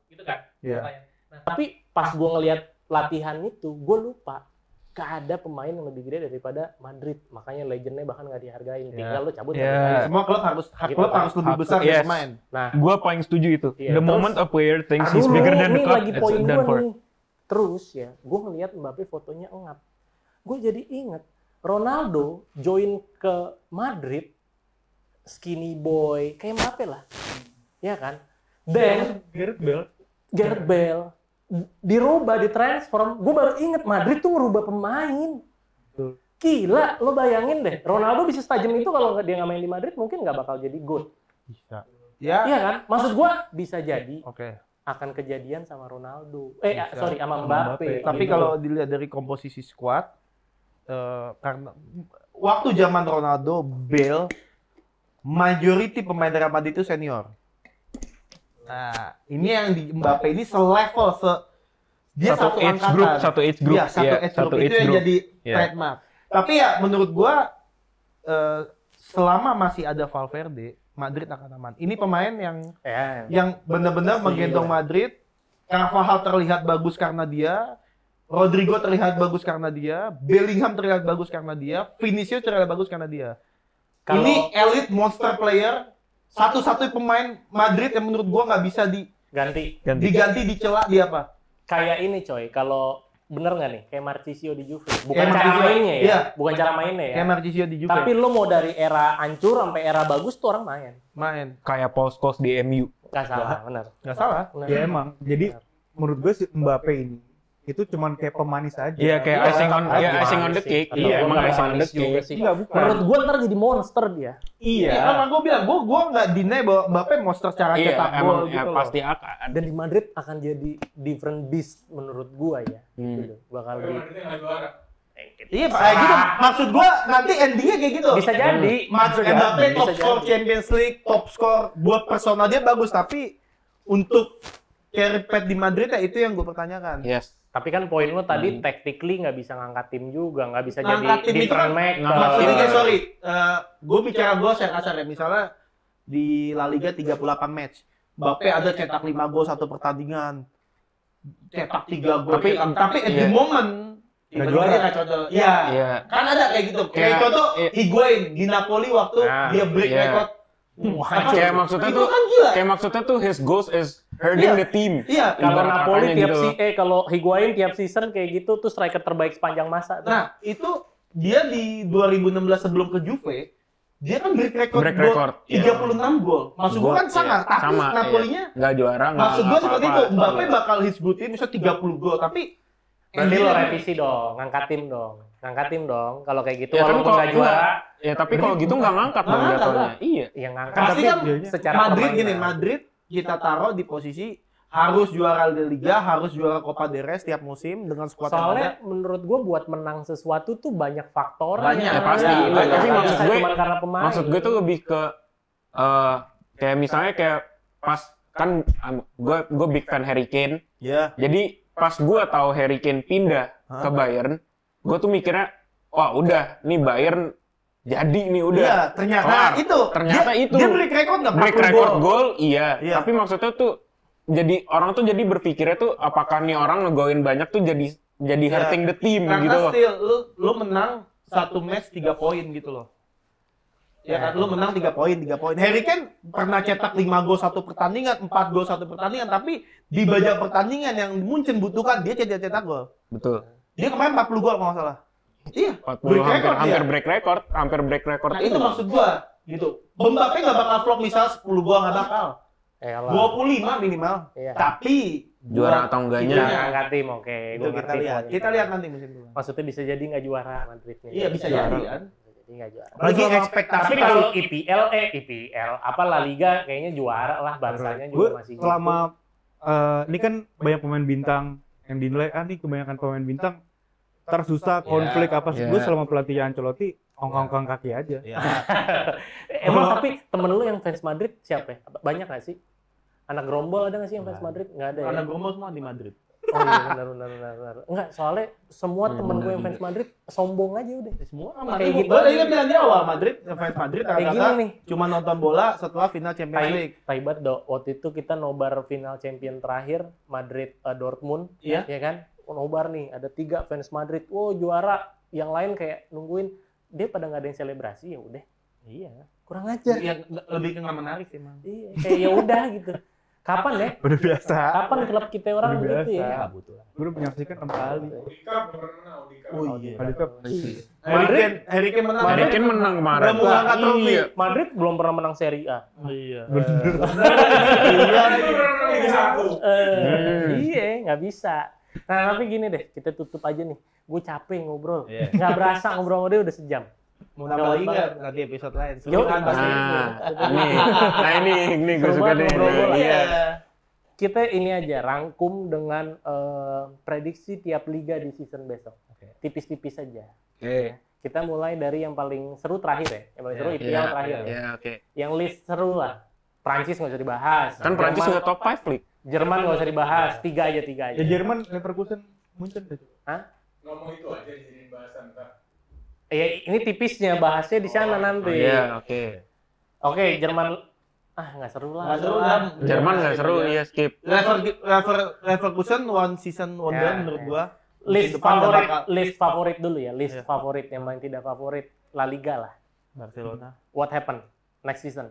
gitu kan? Iya. Nah, tapi pas gue ngelihat latihan itu, gue lupa gak ada pemain yang lebih gede daripada Madrid. Makanya legendnya bahkan nggak dihargain. Tinggal lo cabut. Iya. cabut aja. semua klub harus Gitu klub kan. harus lebih besar Yes. dari pemain. Nah, Gua paling setuju itu. Iya, The terus- moment a player thinks he's dulu bigger than the nih club, lagi it's poin done gue for. nih. Terus ya, gue ngelihat Mbappe fotonya ngap. Gue jadi inget Ronaldo join ke Madrid skinny boy kayak Mbappe lah, ya kan? Dan Gareth Bale dirubah, ditransform. Gue baru inget Madrid tuh ngerubah pemain. Betul. Gila, lo bayangin deh, Ronaldo bisa setajam itu kalau dia nggak main di Madrid mungkin nggak bakal jadi good. Bisa. Ya. Iya kan? Maksud gue bisa jadi Oke. akan kejadian sama Ronaldo. Bisa. Sorry, sama Mbappe. Mbappe. Tapi Gitu. kalau dilihat dari komposisi squad, karena waktu zaman Ronaldo, Bale, majority pemain Real Madrid itu senior. Nah, ini yang di Mbappe ini selevel, dia Satu satu age angkatan. group, satu age group. Iya, satu Iya, age satu group. age Itu yang group. jadi Iya. trademark. Tapi ya menurut gua selama masih ada Valverde, Madrid akan aman. Ini pemain Ya, yang benar-benar menggendong Madrid. Carvajal terlihat bagus karena dia, Rodrigo terlihat bagus karena dia, Bellingham terlihat bagus karena dia, Vinicius terlihat bagus karena dia. Kalau- Ini elite monster player, satu-satunya pemain Madrid yang menurut gua nggak bisa ganti. diganti, dicela di apa? Kayak ini coy, kalau bener nggak nih, kayak Marchisio di Juve. Bukan Kayak cara Marchisio, mainnya ya, iya. bukan cara mainnya ya. Kayak Marchisio di Juve. Tapi lo mau dari era hancur sampai era bagus tuh orang main. Main. Kayak Paul Scholes di MU. Gak salah, benar. Nggak salah. Benar. Ya emang. Jadi menurut gue si Mbappe ini itu cuman kayak pemanis aja. Iya, kayak Iya, icing on the cake. Atau Iya, gua emang nggak icing on the manis juga cake. sih. Enggak, bukan. Menurut gua ntar jadi monster dia. Iya, kan gue bilang, gue nggak deny bahwa Mbappe monster secara Iya, cetak emang gol ya, gitu loh. pasti akan. Dan di Madrid akan jadi different beast menurut gua ya. Gitu. Bakal di Iya, kayak gitu. Maksud gue nanti endingnya kayak gitu. bisa jadi. Mbappe top Bisa score jadi. Champions League, top score buat personal dia bagus, tapi untuk carry pet di Madrid ya itu yang gue pertanyakan. Yes. Tapi kan poin lo tadi tactically nggak bisa ngangkat tim juga, nggak bisa jadi Ngangkat tim itu different kan, maker. maksudnya kayak sorry, gue bicara gue share kasar ya, misalnya di La Liga 38 match, Mbappe ada cetak 5 gol satu pertandingan, cetak 3 gol, tapi at the iya. moment Nggak tiba-tiba juara. dia kayak contoh, iya, Iya. kan ada kayak gitu, kayak Kayak- contoh iya. Higuain di Napoli waktu Nah, dia break iya. record, hancur. Kayak maksudnya itu tuh, kan gila, kayak maksudnya tuh his goals is hurting Iya. the team. iya. Kalau Ibarat Napoli katanya tiap gitu. kalau Higuain tiap season kayak gitu tuh striker terbaik sepanjang masa. Tuh. Nah, itu dia di 2016 sebelum ke Juve, dia kan break record, Break gol record, 36 gol. Maksud gua kan Gol, sangat, iya. tapi Sama, Napolinya nggak juara, nggak maksud gua seperti itu. apa-apa. Mbappe bakal his good team bisa 30 gol, tapi Berarti lo endingnya- revisi dong, ngangkat tim dong. Ngangkat tim dong. Kalau kayak gitu Ya kan walaupun kalau nggak juara, Ya tapi kalau gitu nggak ngangkat dong Nggak ngangkat jatuhnya. lah. Iya. ya ngangkat. pasti Tapi kan secara Madrid permainan. gini, Madrid kita taruh di posisi harus juara La Liga, harus juara Copa del Rey setiap musim dengan skuad yang ada. Soalnya menurut gue buat menang sesuatu tuh banyak faktor. Banyak, ya pasti. Banyak. Tapi maksud gue, cuma karena pemain. maksud gue tuh lebih ke kayak misalnya kayak pas kan gue big fan Harry Kane. Ya. Jadi pas gue tahu Harry Kane pindah ke Bayern, gue tuh mikirnya, wah udah, nih Bayern jadi nih udah. Iya, ternyata Kelar. itu. Ternyata dia, itu. Dia break record nggak? Break 40 record gol. goal, iya. Iya. Tapi maksudnya tuh jadi orang tuh jadi berpikirnya tuh apakah nih orang ngegolin banyak tuh jadi Iya. hurting the team Karena gitu loh. still lu menang satu match 3 poin gitu loh. Ya kan, lu menang 3 poin, 3 poin. Harry Kane pernah cetak 5 gol satu pertandingan, 4 gol satu pertandingan, tapi di banyak pertandingan yang Munchen butuhkan dia cetak gol. Betul. Dia kemarin 40 gol kalau nggak salah. Iya, 40 hampir dia. break record, hampir break record. Nah, itu maksud gua gitu. Mbappe nggak bakal flop misal 10 gol nggak bakal. lah. 25 minimal. Iya. Tapi Juara buat atau enggaknya. itunya, ngangkat tim, oke. itu Gua kita ngerti lihat. poinnya. Kita lihat nanti musim depan. Maksudnya bisa jadi nggak juara Madridnya. Iya, bisa Juara. jadi kan. Bisa jadi nggak juara. Lagi Tapi ekspektasi kalau IPL, apa La Liga kayaknya juara lah, Barsanya Gue juga masih. selama ini kan banyak pemain bintang yang dinilai nih kebanyakan pemain bintang susah konflik apa sih. Iya. Gue selama pelatih Ancelotti ongkang-ongkang kaki aja. Iya. Emang tapi temen lu yang fans Madrid siapa ya? Banyak nggak sih? Anak gerombol ada nggak sih yang fans Madrid? Nggak ada ya? Karena Gombos semua di Madrid. Oh iya benar. Enggak, soalnya semua temen gue yang fans Madrid sombong aja udah. Semua Kayak gitu. Gue tadi kan bilang di awal Madrid, fans Madrid Kayak gini kata-kata nih. cuma nonton bola setelah final Champions League. Taibat do, waktu itu kita nobar final champion terakhir Madrid Dortmund, Iya. ya kan? Nobar nih, ada 3 fans Madrid, wow juara. Yang lain kayak nungguin, dia pada nggak ada yang selebrasi ya udah. Iya, kurang ajar. Yang lebih ke nggak menarik sih, Mang. Iya, kayak ya udah gitu. Kapan ya? Udah biasa. Kapan klub kita orang Udah gitu ya? biasa. Gue udah menyaksikan 6 kali. Oh iya. Kali Cup. Harry Kane menang. Harry Kane menang kemarin. Udah mau ngangkat trofi. Iya. Madrid belum pernah menang Serie A. Iya. Iya, nggak bisa. Nah, tapi gini deh, kita tutup aja nih. Gue capek ngobrol. Iya. Nggak berasa ngobrol sama dia udah sejam. Mau nambah lagi nggak nanti episode lain? Yo, Kan pasti. Ini gue Seru suka banget deh. ngobrol bola. Iya. Kita ini aja rangkum dengan prediksi tiap liga di season besok. Tipis-tipis aja. Oke. Kita mulai dari yang paling seru terakhir ya. Yang paling seru Iya, IPL terakhir. ya. Iya, oke. Yang list seru lah. Prancis nggak usah dibahas. Kan Prancis Jerman- udah top 5 league. Jerman nggak usah dibahas. 3 aja. Ya Jerman, Leverkusen, Munchen. Ngomong itu aja dijadiin bahasan ntar. Ya ini tipisnya bahasnya di sana nanti. Iya, oke. Oke, Jerman nggak seru lah. Nggak seru kan? Jerman nggak seru, iya skip. Leverkusen one season wonder Ya, menurut ya. gua. List Musim depan nggak favorit, bakal- list favorit dulu ya. List Iya. favorit yang paling tidak favorit La Liga lah. Barcelona What happen next season?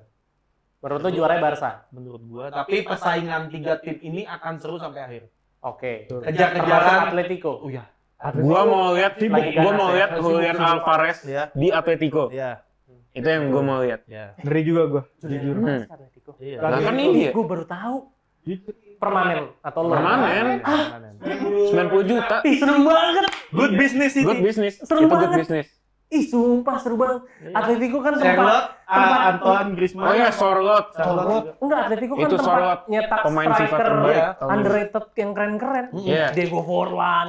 Menurut lu juaranya Barca? menurut gua. Tapi persaingan 3 tim ini akan seru sampai akhir. Oke. Kejar-kejaran. Termasuk Atletico. Oh iya. Gua mau lihat Lagi gua ganas mau ya. lihat Julian Alvarez Iya. di Atletico. Iya. Itu yang gua mau lihat. Iya. Ngeri juga gue, jujur. Mas Atletico. Iya. Lah kan ini dia. Gue baru tahu. permanen atau lo? Permanen. 90 juta. Ih, seru banget. Good business itu. Good business. Seru Itu good banget. business. Ih, sumpah seru banget. Atletico kan Charlotte, tempat Antoine Griezmann. Oh iya, Sorloth. enggak, Atletico kan Itu tempat Sorloth, nyetak pemain FIFA striker terbaik. ya, underrated yang keren-keren. Iya. Diego Forlan,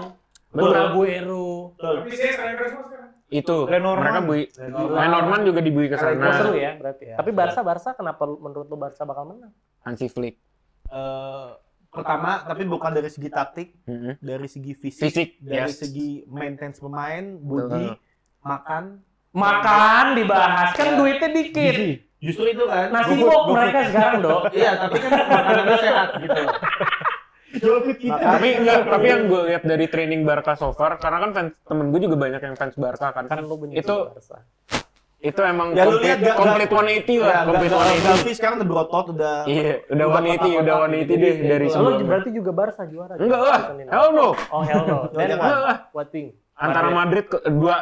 Betul. Kun Aguero. Tapi saya striker semua sekarang. Itu. Lenormand. Mereka bui. Lenormand juga dibui ke Seru sana. ya berarti. Tapi Barca kenapa menurut lo Barca bakal menang? Hansi Flick. Pertama, tapi bukan dari segi taktik, Mm-mm. dari segi fisik, Fisik, dari yes. segi maintenance pemain, body, makan. Makan dibahas kan duitnya dikit. Justru itu kan. Nasi kok mereka sekarang, Dok. Iya, tapi kan makanannya sehat gitu. Tapi enggak, tapi yang gue lihat dari training Barca so far, karena kan fans temen gue juga banyak yang fans Barca kan. Kan lo benci Itu Barca. itu emang Ya lu lihat complete 180 lah, complete 180. Gavi sekarang udah berotot, udah. Iya, udah 180 deh dari Lo sebelum. berarti juga Barca juara. Enggak lah, hell no. Oh, hell no. Dan Enggak lah. what thing? Antara Madrid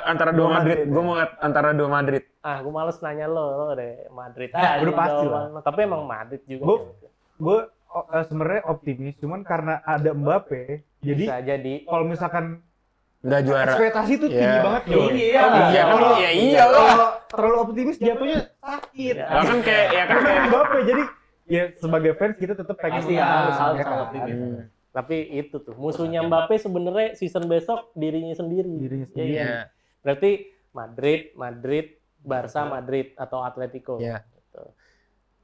antara dua Madrid. Gue mau lihat antara dua Madrid. Ah, gue males nanya lo deh Madrid. Udah ini pasti jawaban lo. Tapi emang Madrid juga. Gue sebenarnya optimis, cuman karena ada Mbappe, Bisa jadi jadi. kalau misalkan Enggak juara. ekspektasi itu tinggi Iya. banget Joy. Iya, Iya kan, ya iya lah. Kalau terlalu optimis jatuhnya sakit. Ya kan kayak Karena Mbappe, jadi ya sebagai fans kita tetap pengen Pasti menang, harus ya kan? optimis. Tapi itu tuh musuhnya Mbappe sebenarnya season besok dirinya sendiri. Dirinya Iya, sendiri. iya. Berarti Madrid, Barca, Madrid atau Atletico. Iya. Gitu.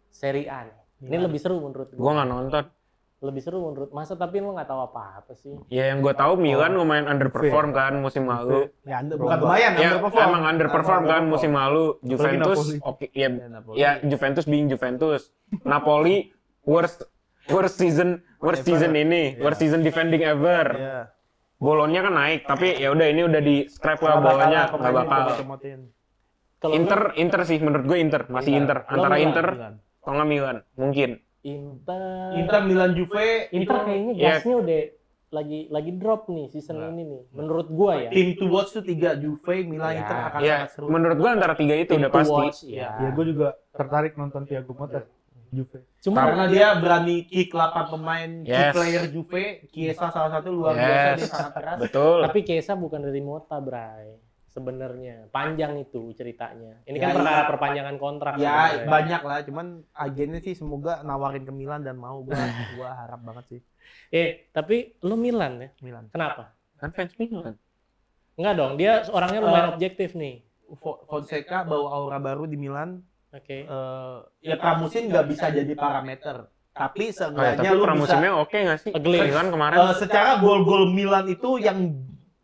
Serie A nih. Ini lebih seru menurut gue. Gue nggak nonton. Lebih seru menurut masa tapi lo nggak tahu apa-apa sih. Ya yang gue tahu Milan lumayan underperform kan musim lalu. Ya, bukan lumayan, Ya underperform. emang underperform kan musim lalu. Juventus Napoli. oke ya Juventus being Juventus. Napoli worst season ini, worst season defending ever. Iya. Bolonnya kan naik, tapi ya udah ini udah di scrap lah bawahnya, nggak bakal. Kalau Inter sih menurut gue masih Inter. Antara Milan, Inter atau nggak Milan, mungkin. Inter, Milan, Juve, Inter kayaknya Ya. gasnya udah lagi drop nih season ini nih. Menurut gua ya. tim to watch tuh 3, Juve, Milan, Ya. Inter akan Ya sangat seru. menurut gue antara tiga itu Team udah to pasti. watch, ya. Ya gue juga tertarik nonton Thiago Motta Juve. Cuma Karena dia berani kick 8 pemain key Yes. player Juve, Chiesa salah satu luar Yes. biasa, dia sangat keras. Betul. tapi Chiesa bukan dari Mota, Bray. Sebenarnya panjang itu ceritanya. Ini kan Ya, perkara iya. perpanjangan kontrak. Ya sebenarnya. banyak lah, cuman agennya sih semoga nawarin ke Milan dan mau. Gua harap banget sih. Tapi lu Milan ya? Milan. Kenapa? Kan fans Milan. Enggak dong, dia orangnya lumayan objektif nih. Fonseca bawa aura baru di Milan. Oke. Ya pramusim nggak bisa jadi parameter. Tapi seenggaknya tapi lu pramusimnya bisa oke nggak sih? Ugly. Milan kemarin. secara gol-gol Milan itu yang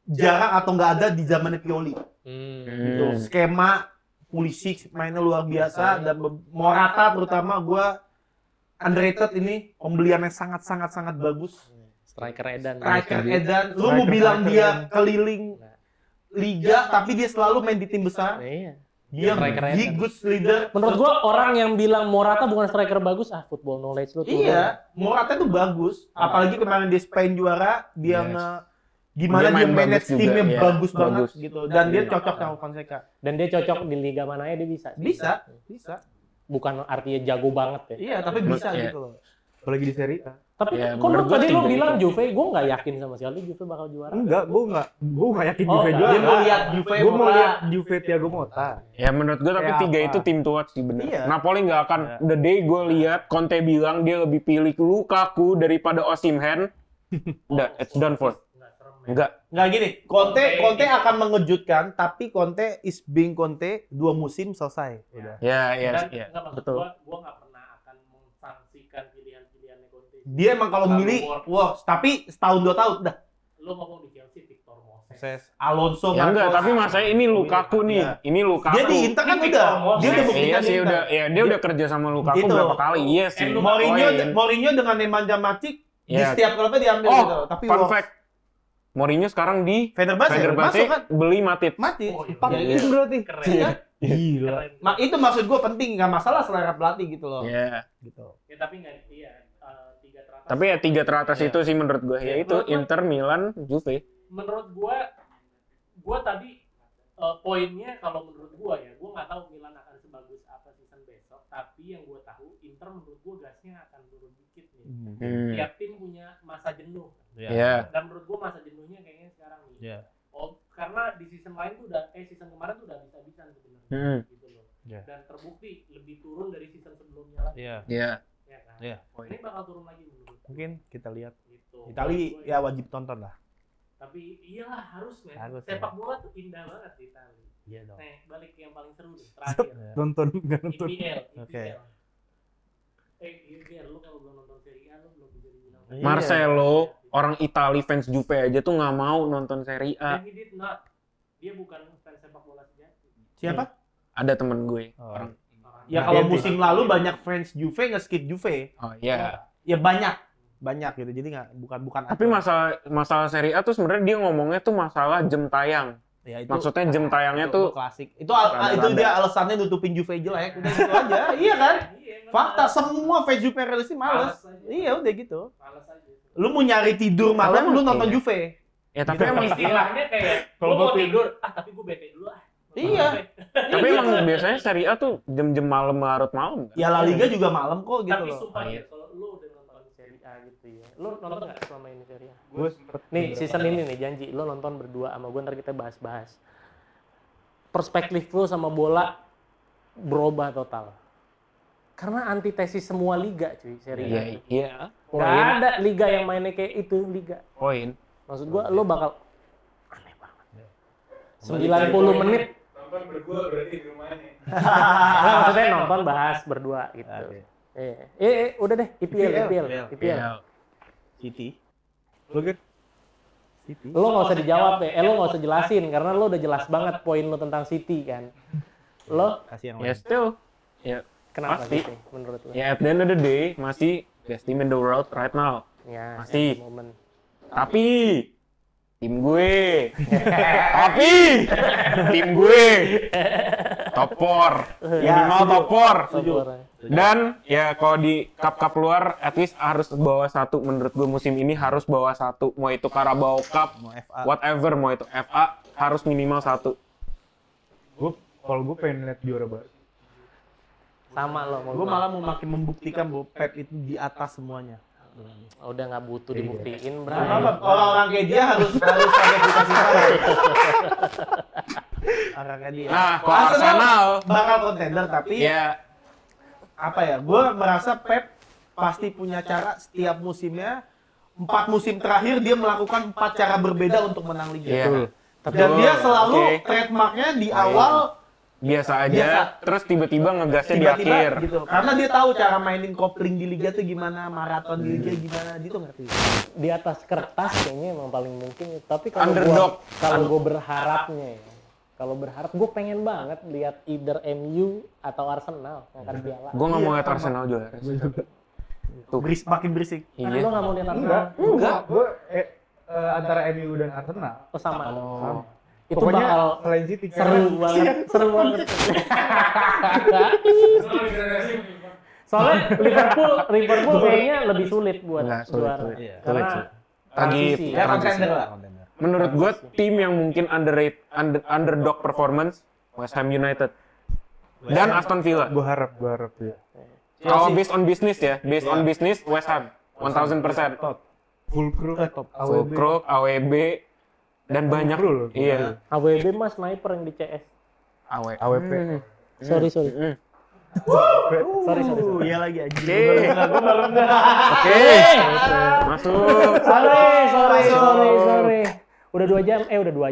jarang atau nggak ada di zamannya Pioli. Gitu. Skema Pulisic mainnya luar biasa dan Morata terutama gua underrated ini, pembeliannya sangat bagus. Striker Edan. Striker Edan, lu mau bilang dia keliling liga tapi dia selalu main di tim besar. Iya. Dia Striker he Edan. good leader. Menurut gua orang yang bilang Morata bukan striker bagus, football knowledge lu tuh. Iya, Morata tuh bagus. Apalagi kemarin di Spain juara, dia Yes. gimana Dia dia main manage bagus juga, timnya iya. bagus banget Bagus. gitu. Dan dia Iya. cocok sama Fonseca. Dan dia cocok di liga mana ya dia bisa. Bisa. Bukan artinya jago banget ya. Iya, tapi bisa Iya. gitu loh. Apalagi di Serie A. Tapi Ya, kok lu menurut gua tadi lu tiga bilang itu. Juve, gua nggak yakin sama sekali Juve bakal juara. Enggak, gue nggak yakin Oh, Juve enggak. juara. Dia mau lihat Juve Gue mau bola. lihat Juve Thiago Motta. Ya menurut gue tapi Kayak tiga apa? itu tim to watch sih bener. Iya. Napoli nggak akan. The day gue lihat Conte bilang dia lebih pilih Lukaku daripada Osimhen. Udah, it's done for. Enggak. Nggak gini, Conte akan mengejutkan, tapi Conte is being Conte 2 musim selesai. Udah. Ya, Dan ya. enggak maksud Betul. gua nggak pernah akan mensangsikan pilihan-pilihannya Conte. Dia emang kalau milih, wah, tapi setahun 2 tahun udah. Lu ngomong di Chelsea Victor Moses. Alonso, Ya enggak, Marcos. tapi masanya ini Lukaku nih. Iya. Ini Lukaku. Dia di Inter kan udah. Dia udah Iya buktikan sih di Inter. udah, ya dia udah kerja sama Lukaku Gitu. berapa kali. Iya sih. Mourinho dengan Nemanja Matic di Ya. setiap klubnya diambil Oh, gitu. Tapi fun wah, fact. Mourinho sekarang di Fenerbahce masuk kan? beli Matip. Mati. Itu berarti. Keren. Iya. Gila. Itu maksud gue penting, nggak masalah selera pelatih gitu loh. Iya. Gitu. Ya tapi nggak tiga teratas. Tapi ya tiga teratas itu sih menurut gue. Ya itu Inter, Milan, Juve. Menurut gua tadi poinnya kalau menurut gua ya, gua nggak tahu Milan akan sebagus apa season besok, tapi yang gua tahu Inter menurut gua gasnya akan turun dikit nih. Tiap tim punya masa jenuh. Iya. Dan menurut gua masa jenuhnya kayaknya sekarang nih. Iya. Oh, karena di season lain tuh season kemarin tuh udah bisa-bisan sebenarnya gitu loh. Iya. Dan terbukti lebih turun dari season sebelumnya lagi. Iya. Iya. Ya kan? Iya. Ini bakal turun lagi menurut gua. Mungkin kita lihat. Gitu. Itali Menurut gua ya wajib tonton lah. Tapi iyalah harus men. Harus, Sepak bola tuh indah banget di Itali. Iya dong. Nih, balik ke yang paling seru nih, terakhir. Nonton nggak nonton. IPL. Oke. IPL lu kalau belum nonton Serie A lu belum bisa dibilang. Iya. Marcelo, orang Itali fans Juve aja tuh nggak mau nonton Serie A. He did not. Dia bukan fans sepak bola sejati. Siapa? Ada temen gue. Oh. Orang. Ya Nah, kalau iya, musim lalu banyak fans Juve nge-skip Juve. Oh iya. Ya banyak gitu. Jadi nggak bukan. Tapi masalah Serie A tuh sebenarnya dia ngomongnya tuh masalah jam tayang. ya, itu, Maksudnya jam tayangnya itu tuh klasik. Itu rada-rada. dia alasannya nutupin Juve jelek. Udah gitu aja. Iya kan? Fakta semua fans Juve realistis males. Iya udah gitu. Males aja. Lu mau nyari tidur malam lu nonton Iya. Juve. ya tapi emang Istilahnya kayak Kalau gua mau gua tidur, tapi gua bete dulu ah. Iya. tapi emang biasanya Serie A tuh jam-jam malam larut malam. Kan? Ya La Liga juga malam kok gitu Tapi loh. sumpah ya, kalau lu udah nonton Serie A gitu ya. Lu nonton nggak selama ini Serie A? Gue sempet Nih, season ini nih janji lu nonton berdua sama gua, ntar kita bahas-bahas. Perspektif lu sama bola berubah total. Karena antitesis semua liga cuy, Serie A. Iya, iya. Nggak ada liga yang mainnya kayak itu liga. Poin. Maksud gua lu bakal aneh banget. 90 menit. Nonton berdua berarti di rumahnya. Nggak, maksudnya nonton bahas berdua gitu. Oke. Udah deh, IPL. City. Lu kan City. Lo nggak usah dijawab deh, lo nggak usah jelasin karena lo udah jelas banget poin lo tentang City kan. Lo Kasih yang Ya lain. still. Ya, kenapa Pasti. gitu menurut lo? ya at the end of the day masih best team in the world right now. Ya, Masih. momen. Tapi tim gue. Tapi tim gue. Top 4. Ya, Minimal setuju. top 4. Setuju. Dan ya kalau di cup luar at least harus bawa satu, menurut gue musim ini harus bawa satu, mau itu Carabao Cup, Mau FA. whatever, mau itu FA harus minimal satu. kalau gue pengen lihat juara baru. Sama lo, Gue malah mau makin membuktikan bahwa Pep itu di atas semuanya. udah nggak butuh dibuktiin, Bray. Apa orang-orang kayak dia harus pakai dikasih tahu. Orang kayak dia. Nah, kalau Arsenal, bakal kontender tapi ya apa ya? Gue merasa Pep pasti punya cara setiap musimnya. 4 musim terakhir dia melakukan 4 cara berbeda untuk menang liga. iya. Dan dia selalu Oke. trademarknya di awal biasa aja, Biasa. terus tiba-tiba ngegasnya di tiba-tiba akhir. gitu. Karena dia tahu cara mainin kopling di liga tuh gimana, maraton di liga gimana, dia tuh ngerti. Di atas kertas kayaknya emang paling mungkin. Tapi kalau Underdog. gue berharapnya ya, kalau berharap gue pengen banget lihat either MU atau Arsenal ngangkat piala. Gue nggak mau lihat Arsenal juara. Makin berisik. Lo Iya. nggak mau lihat Arsenal? Enggak. Gue antara MU dan Arsenal. Oh, sama. Itu Pokoknya bakal selain City seru banget, seru banget. Soalnya Liverpool kayaknya lebih sulit buat Enggak, sulit, juara. sulit. Iya. Karena Lagi transisi. Ya transisi. kontender lah. Menurut gue tim yang mungkin underdog performance West Ham United dan Aston Villa. Gue harap ya. Kalau based on business ya, based on business West Ham 1000%. Full crew Top. Full Crook, AWB dan banyak. crew loh. Iya. AWB mas sniper yang di CS. AWP. Sorry. Mm. Sorry. Iya lagi aja. Oke. Oke. Masuk. Sorry. Udah 2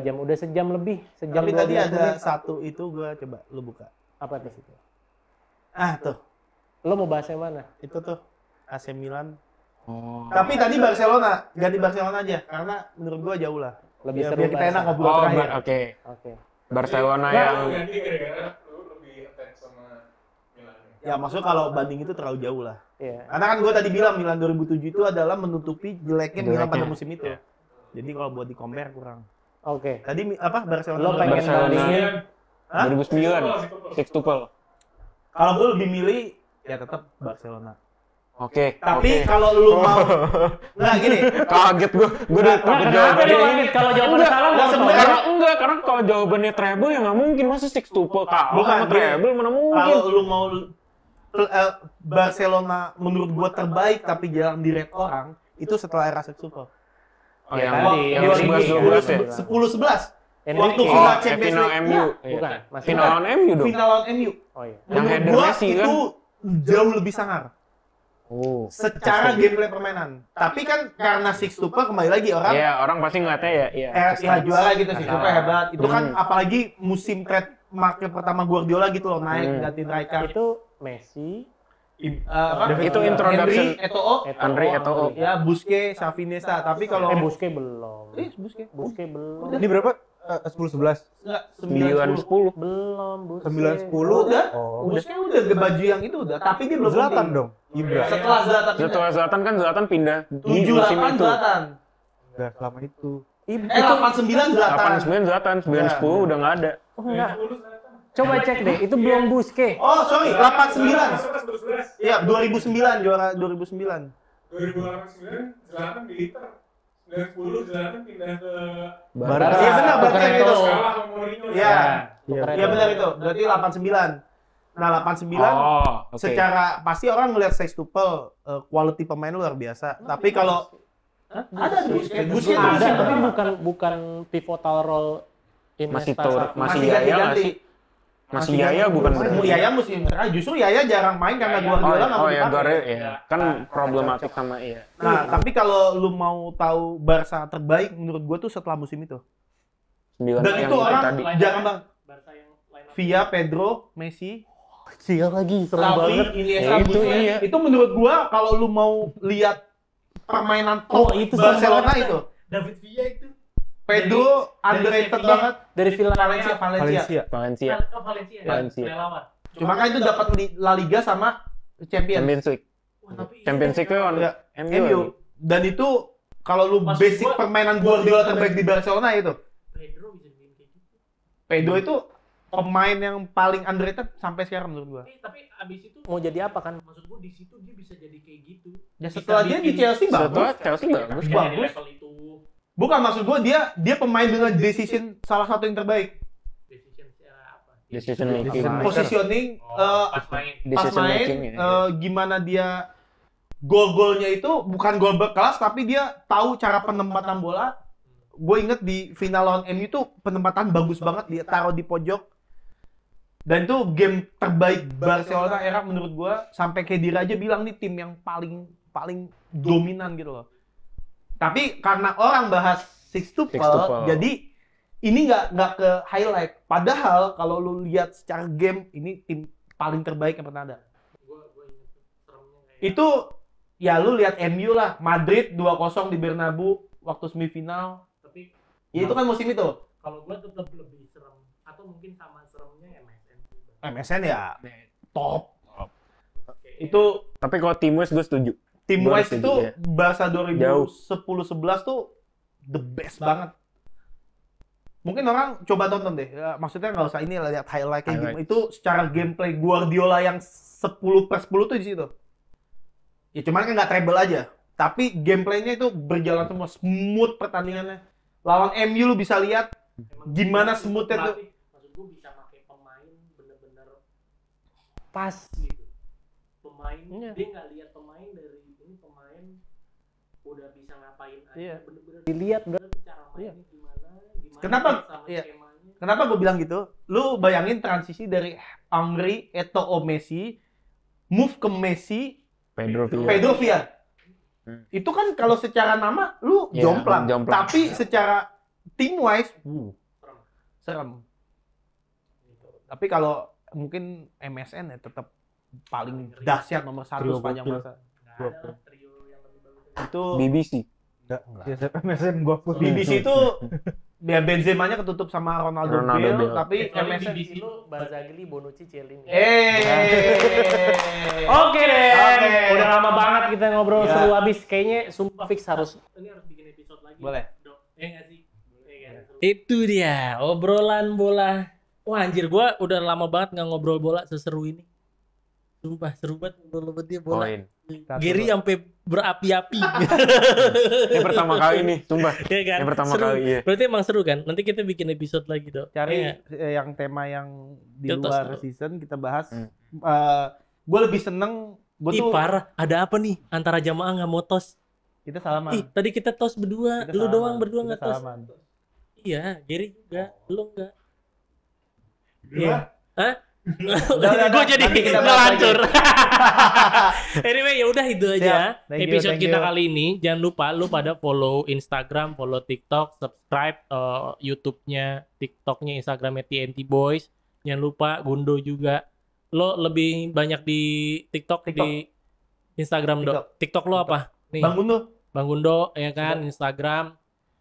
jam, udah sejam lebih. Sejam Tapi tadi 12 ada menit. satu itu gue coba lu buka. Apa tuh? Ah tuh, Lo mau bahas yang mana? itu tuh AC Milan. Oh. Tapi tadi Barcelona, ganti Barcelona aja karena menurut gue jauh lah. Lebih Biar seru kita Barca. enak ngobrol Oh, terakhir. oke. Oke. Barcelona yang Ganti gara-gara lu lebih attach sama Milan. Ya maksudnya kalau banding itu terlalu jauh lah. Iya. Karena kan gue tadi bilang Milan 2007 itu adalah menutupi jeleknya Milan pada Jeleknya. musim itu. Jadi kalau buat di compare kurang. Oke. Tadi apa Barcelona? Lo pengen Barcelona. bandingin 2009 sextuple. Kalau gue lebih milih ya tetap Barcelona. Oke. Tapi kalau lu mau nggak gini, Kaget gue udah takut Kenapa lu jawabannya. kaget kalau jawabannya salah Nggak, mau sebenarnya- Karena kalau jawabannya treble ya nggak mungkin, masa sextuple kalah Bukan, sama gini. treble mana mungkin. kalau lu mau Barcelona menurut gua terbaik tapi jarang di-rate orang itu setelah era sextuple. Oh Ya, yang tadi, yang yang 11-12 ya. 10-11. Enrique. Waktu Oh, final Champions final League. MU. Ya, Iya. bukan, masih Final lawan MU dong. final lawan MU. Oh iya. Yang Menurut header gua Messi, itu kan? jauh lebih sangar Oh. secara gameplay permainan. Tapi kan karena sextuple kembali lagi orang Iya, orang pasti ngeliatnya ya. ya juara gitu sih, super hebat. Itu kan Hmm. apalagi musim trademark pertama Guardiola gitu loh, naik gantiin Rijkaard. Itu Messi, Itu introduction. Henry, Eto'o, Andre Eto'o. ya Busquets, Xavi, Iniesta. Tapi kalau Busquets belum. Busquets. Busquets belum. Ini berapa? 10-11. Enggak, 9-10. Belum, Busquets. 9-10. Udah. Oh. Busquets udah ke baju yang itu udah, tapi dia belum Zlatan penting. dong. Ibra. Setelah Zlatan Setelah Zlatan kan Zlatan pindah di 78 musim itu. Zlatan. Udah selama itu. 89 Zlatan. 89 Zlatan, 9-10 udah nggak ada. Oh, enggak. Coba cek deh, itu belum Busquets. Oh, sorry, 89. 11. Iya, 2009 juara 2009. 2008-9 Zlatan di Inter. 9-10 Zlatan pindah ke Barca. Iya benar, berarti yang itu. kalah sama Mourinho. Iya. Iya. Iya benar itu. Berarti 89. Nah, 89 Oh, oke. secara pasti orang ngelihat sextuple quality pemain luar biasa. Tapi kalau ada Busquets Ada, tapi bukan pivotal role Masih Iniesta, tur, Xavi. masih Yaya nggak sih? Masih Yaya bukan berarti. Yaya musim terakhir. Justru Yaya jarang main karena Guardiola nggak mau ya, dipakai. Gare ya. Kan problematik sama iya. Nah, tapi kalau lu mau tahu Barca terbaik menurut gua tuh setelah musim itu. 9 Dan yang itu orang tadi. jarang banget. Via, Pedro, Messi, Sial lagi, serem Xavi, banget. Iniesta, Ya, itu Busquets. iya. Itu menurut gua kalau lu mau lihat permainan top itu Barcelona sama- itu. David Villa itu. Pedro underrated Sevilla. banget. Dari Valencia. Valencia. Valencia. Valencia. Valencia. Cuma kan itu dapat La Liga sama Champions. Champions League. Champions League tuh on Ya, MU. MU. Dan itu kalau lu Maksud basic gua- permainan Guardiola terbaik di Barcelona itu. Pedro bisa dibikin kayak gitu. Pedro itu pemain yang paling underrated sampai sekarang menurut gua. Tapi abis itu Mau jadi apa kan? maksud gua di situ dia bisa jadi kayak gitu. Ya setelah dia di Chelsea Setelah bagus. Chelsea bagus. Bisa bagus. di level itu. Bukan maksud gua dia pemain dengan decision salah satu yang terbaik. Decision secara apa? Decision making. Decision making. Positioning Pas main. pas Decision main making ya. gimana dia gol-golnya itu bukan gol berkelas tapi dia tahu cara penempatan bola. Gue inget di final lawan MU itu penempatan bagus banget, dia taruh di pojok. Dan itu game terbaik Barcelona era menurut gue, sampai Khedira aja bilang nih tim yang paling dominan gitu loh. Tapi karena orang bahas sextuple, Sextuple. jadi ini nggak ke highlight. Padahal kalau lu lihat secara game ini tim paling terbaik yang pernah ada. Gua inget tuh seremnya kayak Itu ya lu lihat MU lah, Madrid 2-0 di Bernabeu waktu semifinal. tapi Ya itu kan musim itu. kalau gua tetap lebih serem atau mungkin sama seremnya MSN sih. MSN ya top. Oke. Itu Tapi kalau tim West gue setuju. tim Gua West setuju, itu ya. bahasa Jauh. 2010-11 tuh the best banget. Mungkin orang coba tonton deh. Ya, maksudnya nggak usah ini lah, lihat highlight-nya Highlight. gimana. Itu secara gameplay Guardiola yang 10/10 tuh di situ. Ya cuman kan nggak treble aja. Tapi gameplaynya itu berjalan semua smooth pertandingannya. Lawan MU lu bisa lihat Emang gimana gua smoothnya tuh. pelatih, maksud gua bisa pakai pemain bener-bener Pas. gitu. Pemain Iya. dia nggak lihat pemain dari ini pemain udah bisa ngapain aja Iya. bener-bener Dilihat cara mainnya Iya. gimana Kenapa? sama Iya. skemanya. Kenapa gue bilang gitu? Lu bayangin transisi dari Henry, Eto'o, Messi, move ke Messi, Pedro Villa. Pedro Villa. Hmm. Itu kan kalau secara nama lu Iya, jomplang. jomplang. Tapi secara team wise, serem. Gitu. Tapi kalau mungkin MSN ya tetap paling dahsyat nomor 1 Trio sepanjang gokil. masa. Nggak ada trio yang lebih bagus dari Itu BBC. Enggak. MSN gua pun. BBC itu ya Benzema-nya ketutup sama Ronaldo Ronaldo Bale, Bale. tapi Kecuali MSN BBC lu Barzagli, Bonucci, Chiellini. Oke deh. Oke. Udah lama banget kita ngobrol Ya. seru abis. Kayaknya sumpah fix harus. ini harus bikin episode lagi. Boleh. Dok. Nggak sih? Iya kan? Itu dia, obrolan bola. Wah anjir, gua udah lama banget nggak ngobrol bola seseru ini. Sumpah, seru banget ngobrol sama dia bola. Poin. Gary sampai berapi-api. Ini pertama kali nih, sumpah. Iya kan? Yang pertama Seru. kali, iya. Berarti emang seru kan? Nanti kita bikin episode lagi dong. Cari Iya. yang tema yang di Kita luar tahu. season kita bahas. Gue lebih seneng. Gue Ih tuh parah, ada apa nih antara jamaah nggak mau tos? kita salaman. Ih tadi kita tos berdua, Kita lu salaman. doang berdua Kita nggak tos? salaman. Iya, Gary juga, lu nggak. Iya. Hah? udah, Gue jadi nanti kita bahas ngelantur. Anyway, ya udah itu aja Siap. Thank you, episode thank kita you. kali ini. Jangan lupa lu pada follow Instagram, follow TikTok, subscribe YouTube-nya, TikTok-nya, Instagramnya TNT Boys. Jangan lupa Gundo juga. Lo lebih banyak di TikTok. Di Instagram dok. TikTok lo apa? Nih, Bang Gundo. Bang Gundo ya kan, Instagram.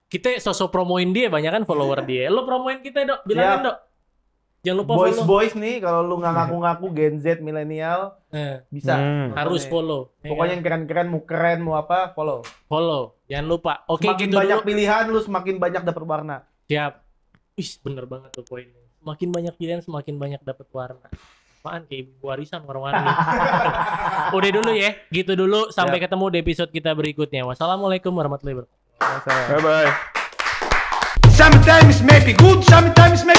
Kita sosok promoin dia, banyak kan follower dia. Lo promoin kita dok, bilangin Siap. dok. Jangan lupa follow. Boys nih kalau lu nggak ngaku-ngaku Gen Z milenial bisa. Harus follow. Ya Pokoknya kan? yang keren-keren mau apa follow. Follow. Jangan lupa. Oke, Semakin gitu banyak dulu. pilihan lu semakin banyak dapat warna. Siap. Wih, bener banget tuh poinnya. Semakin banyak pilihan, semakin banyak dapat warna. Apaan kayak ibu warisan warna-warni. Udah dulu ya. Gitu dulu. Sampai ketemu di episode kita berikutnya. Wassalamualaikum warahmatullahi wabarakatuh. Bye-bye. Sometimes maybe good, sometimes maybe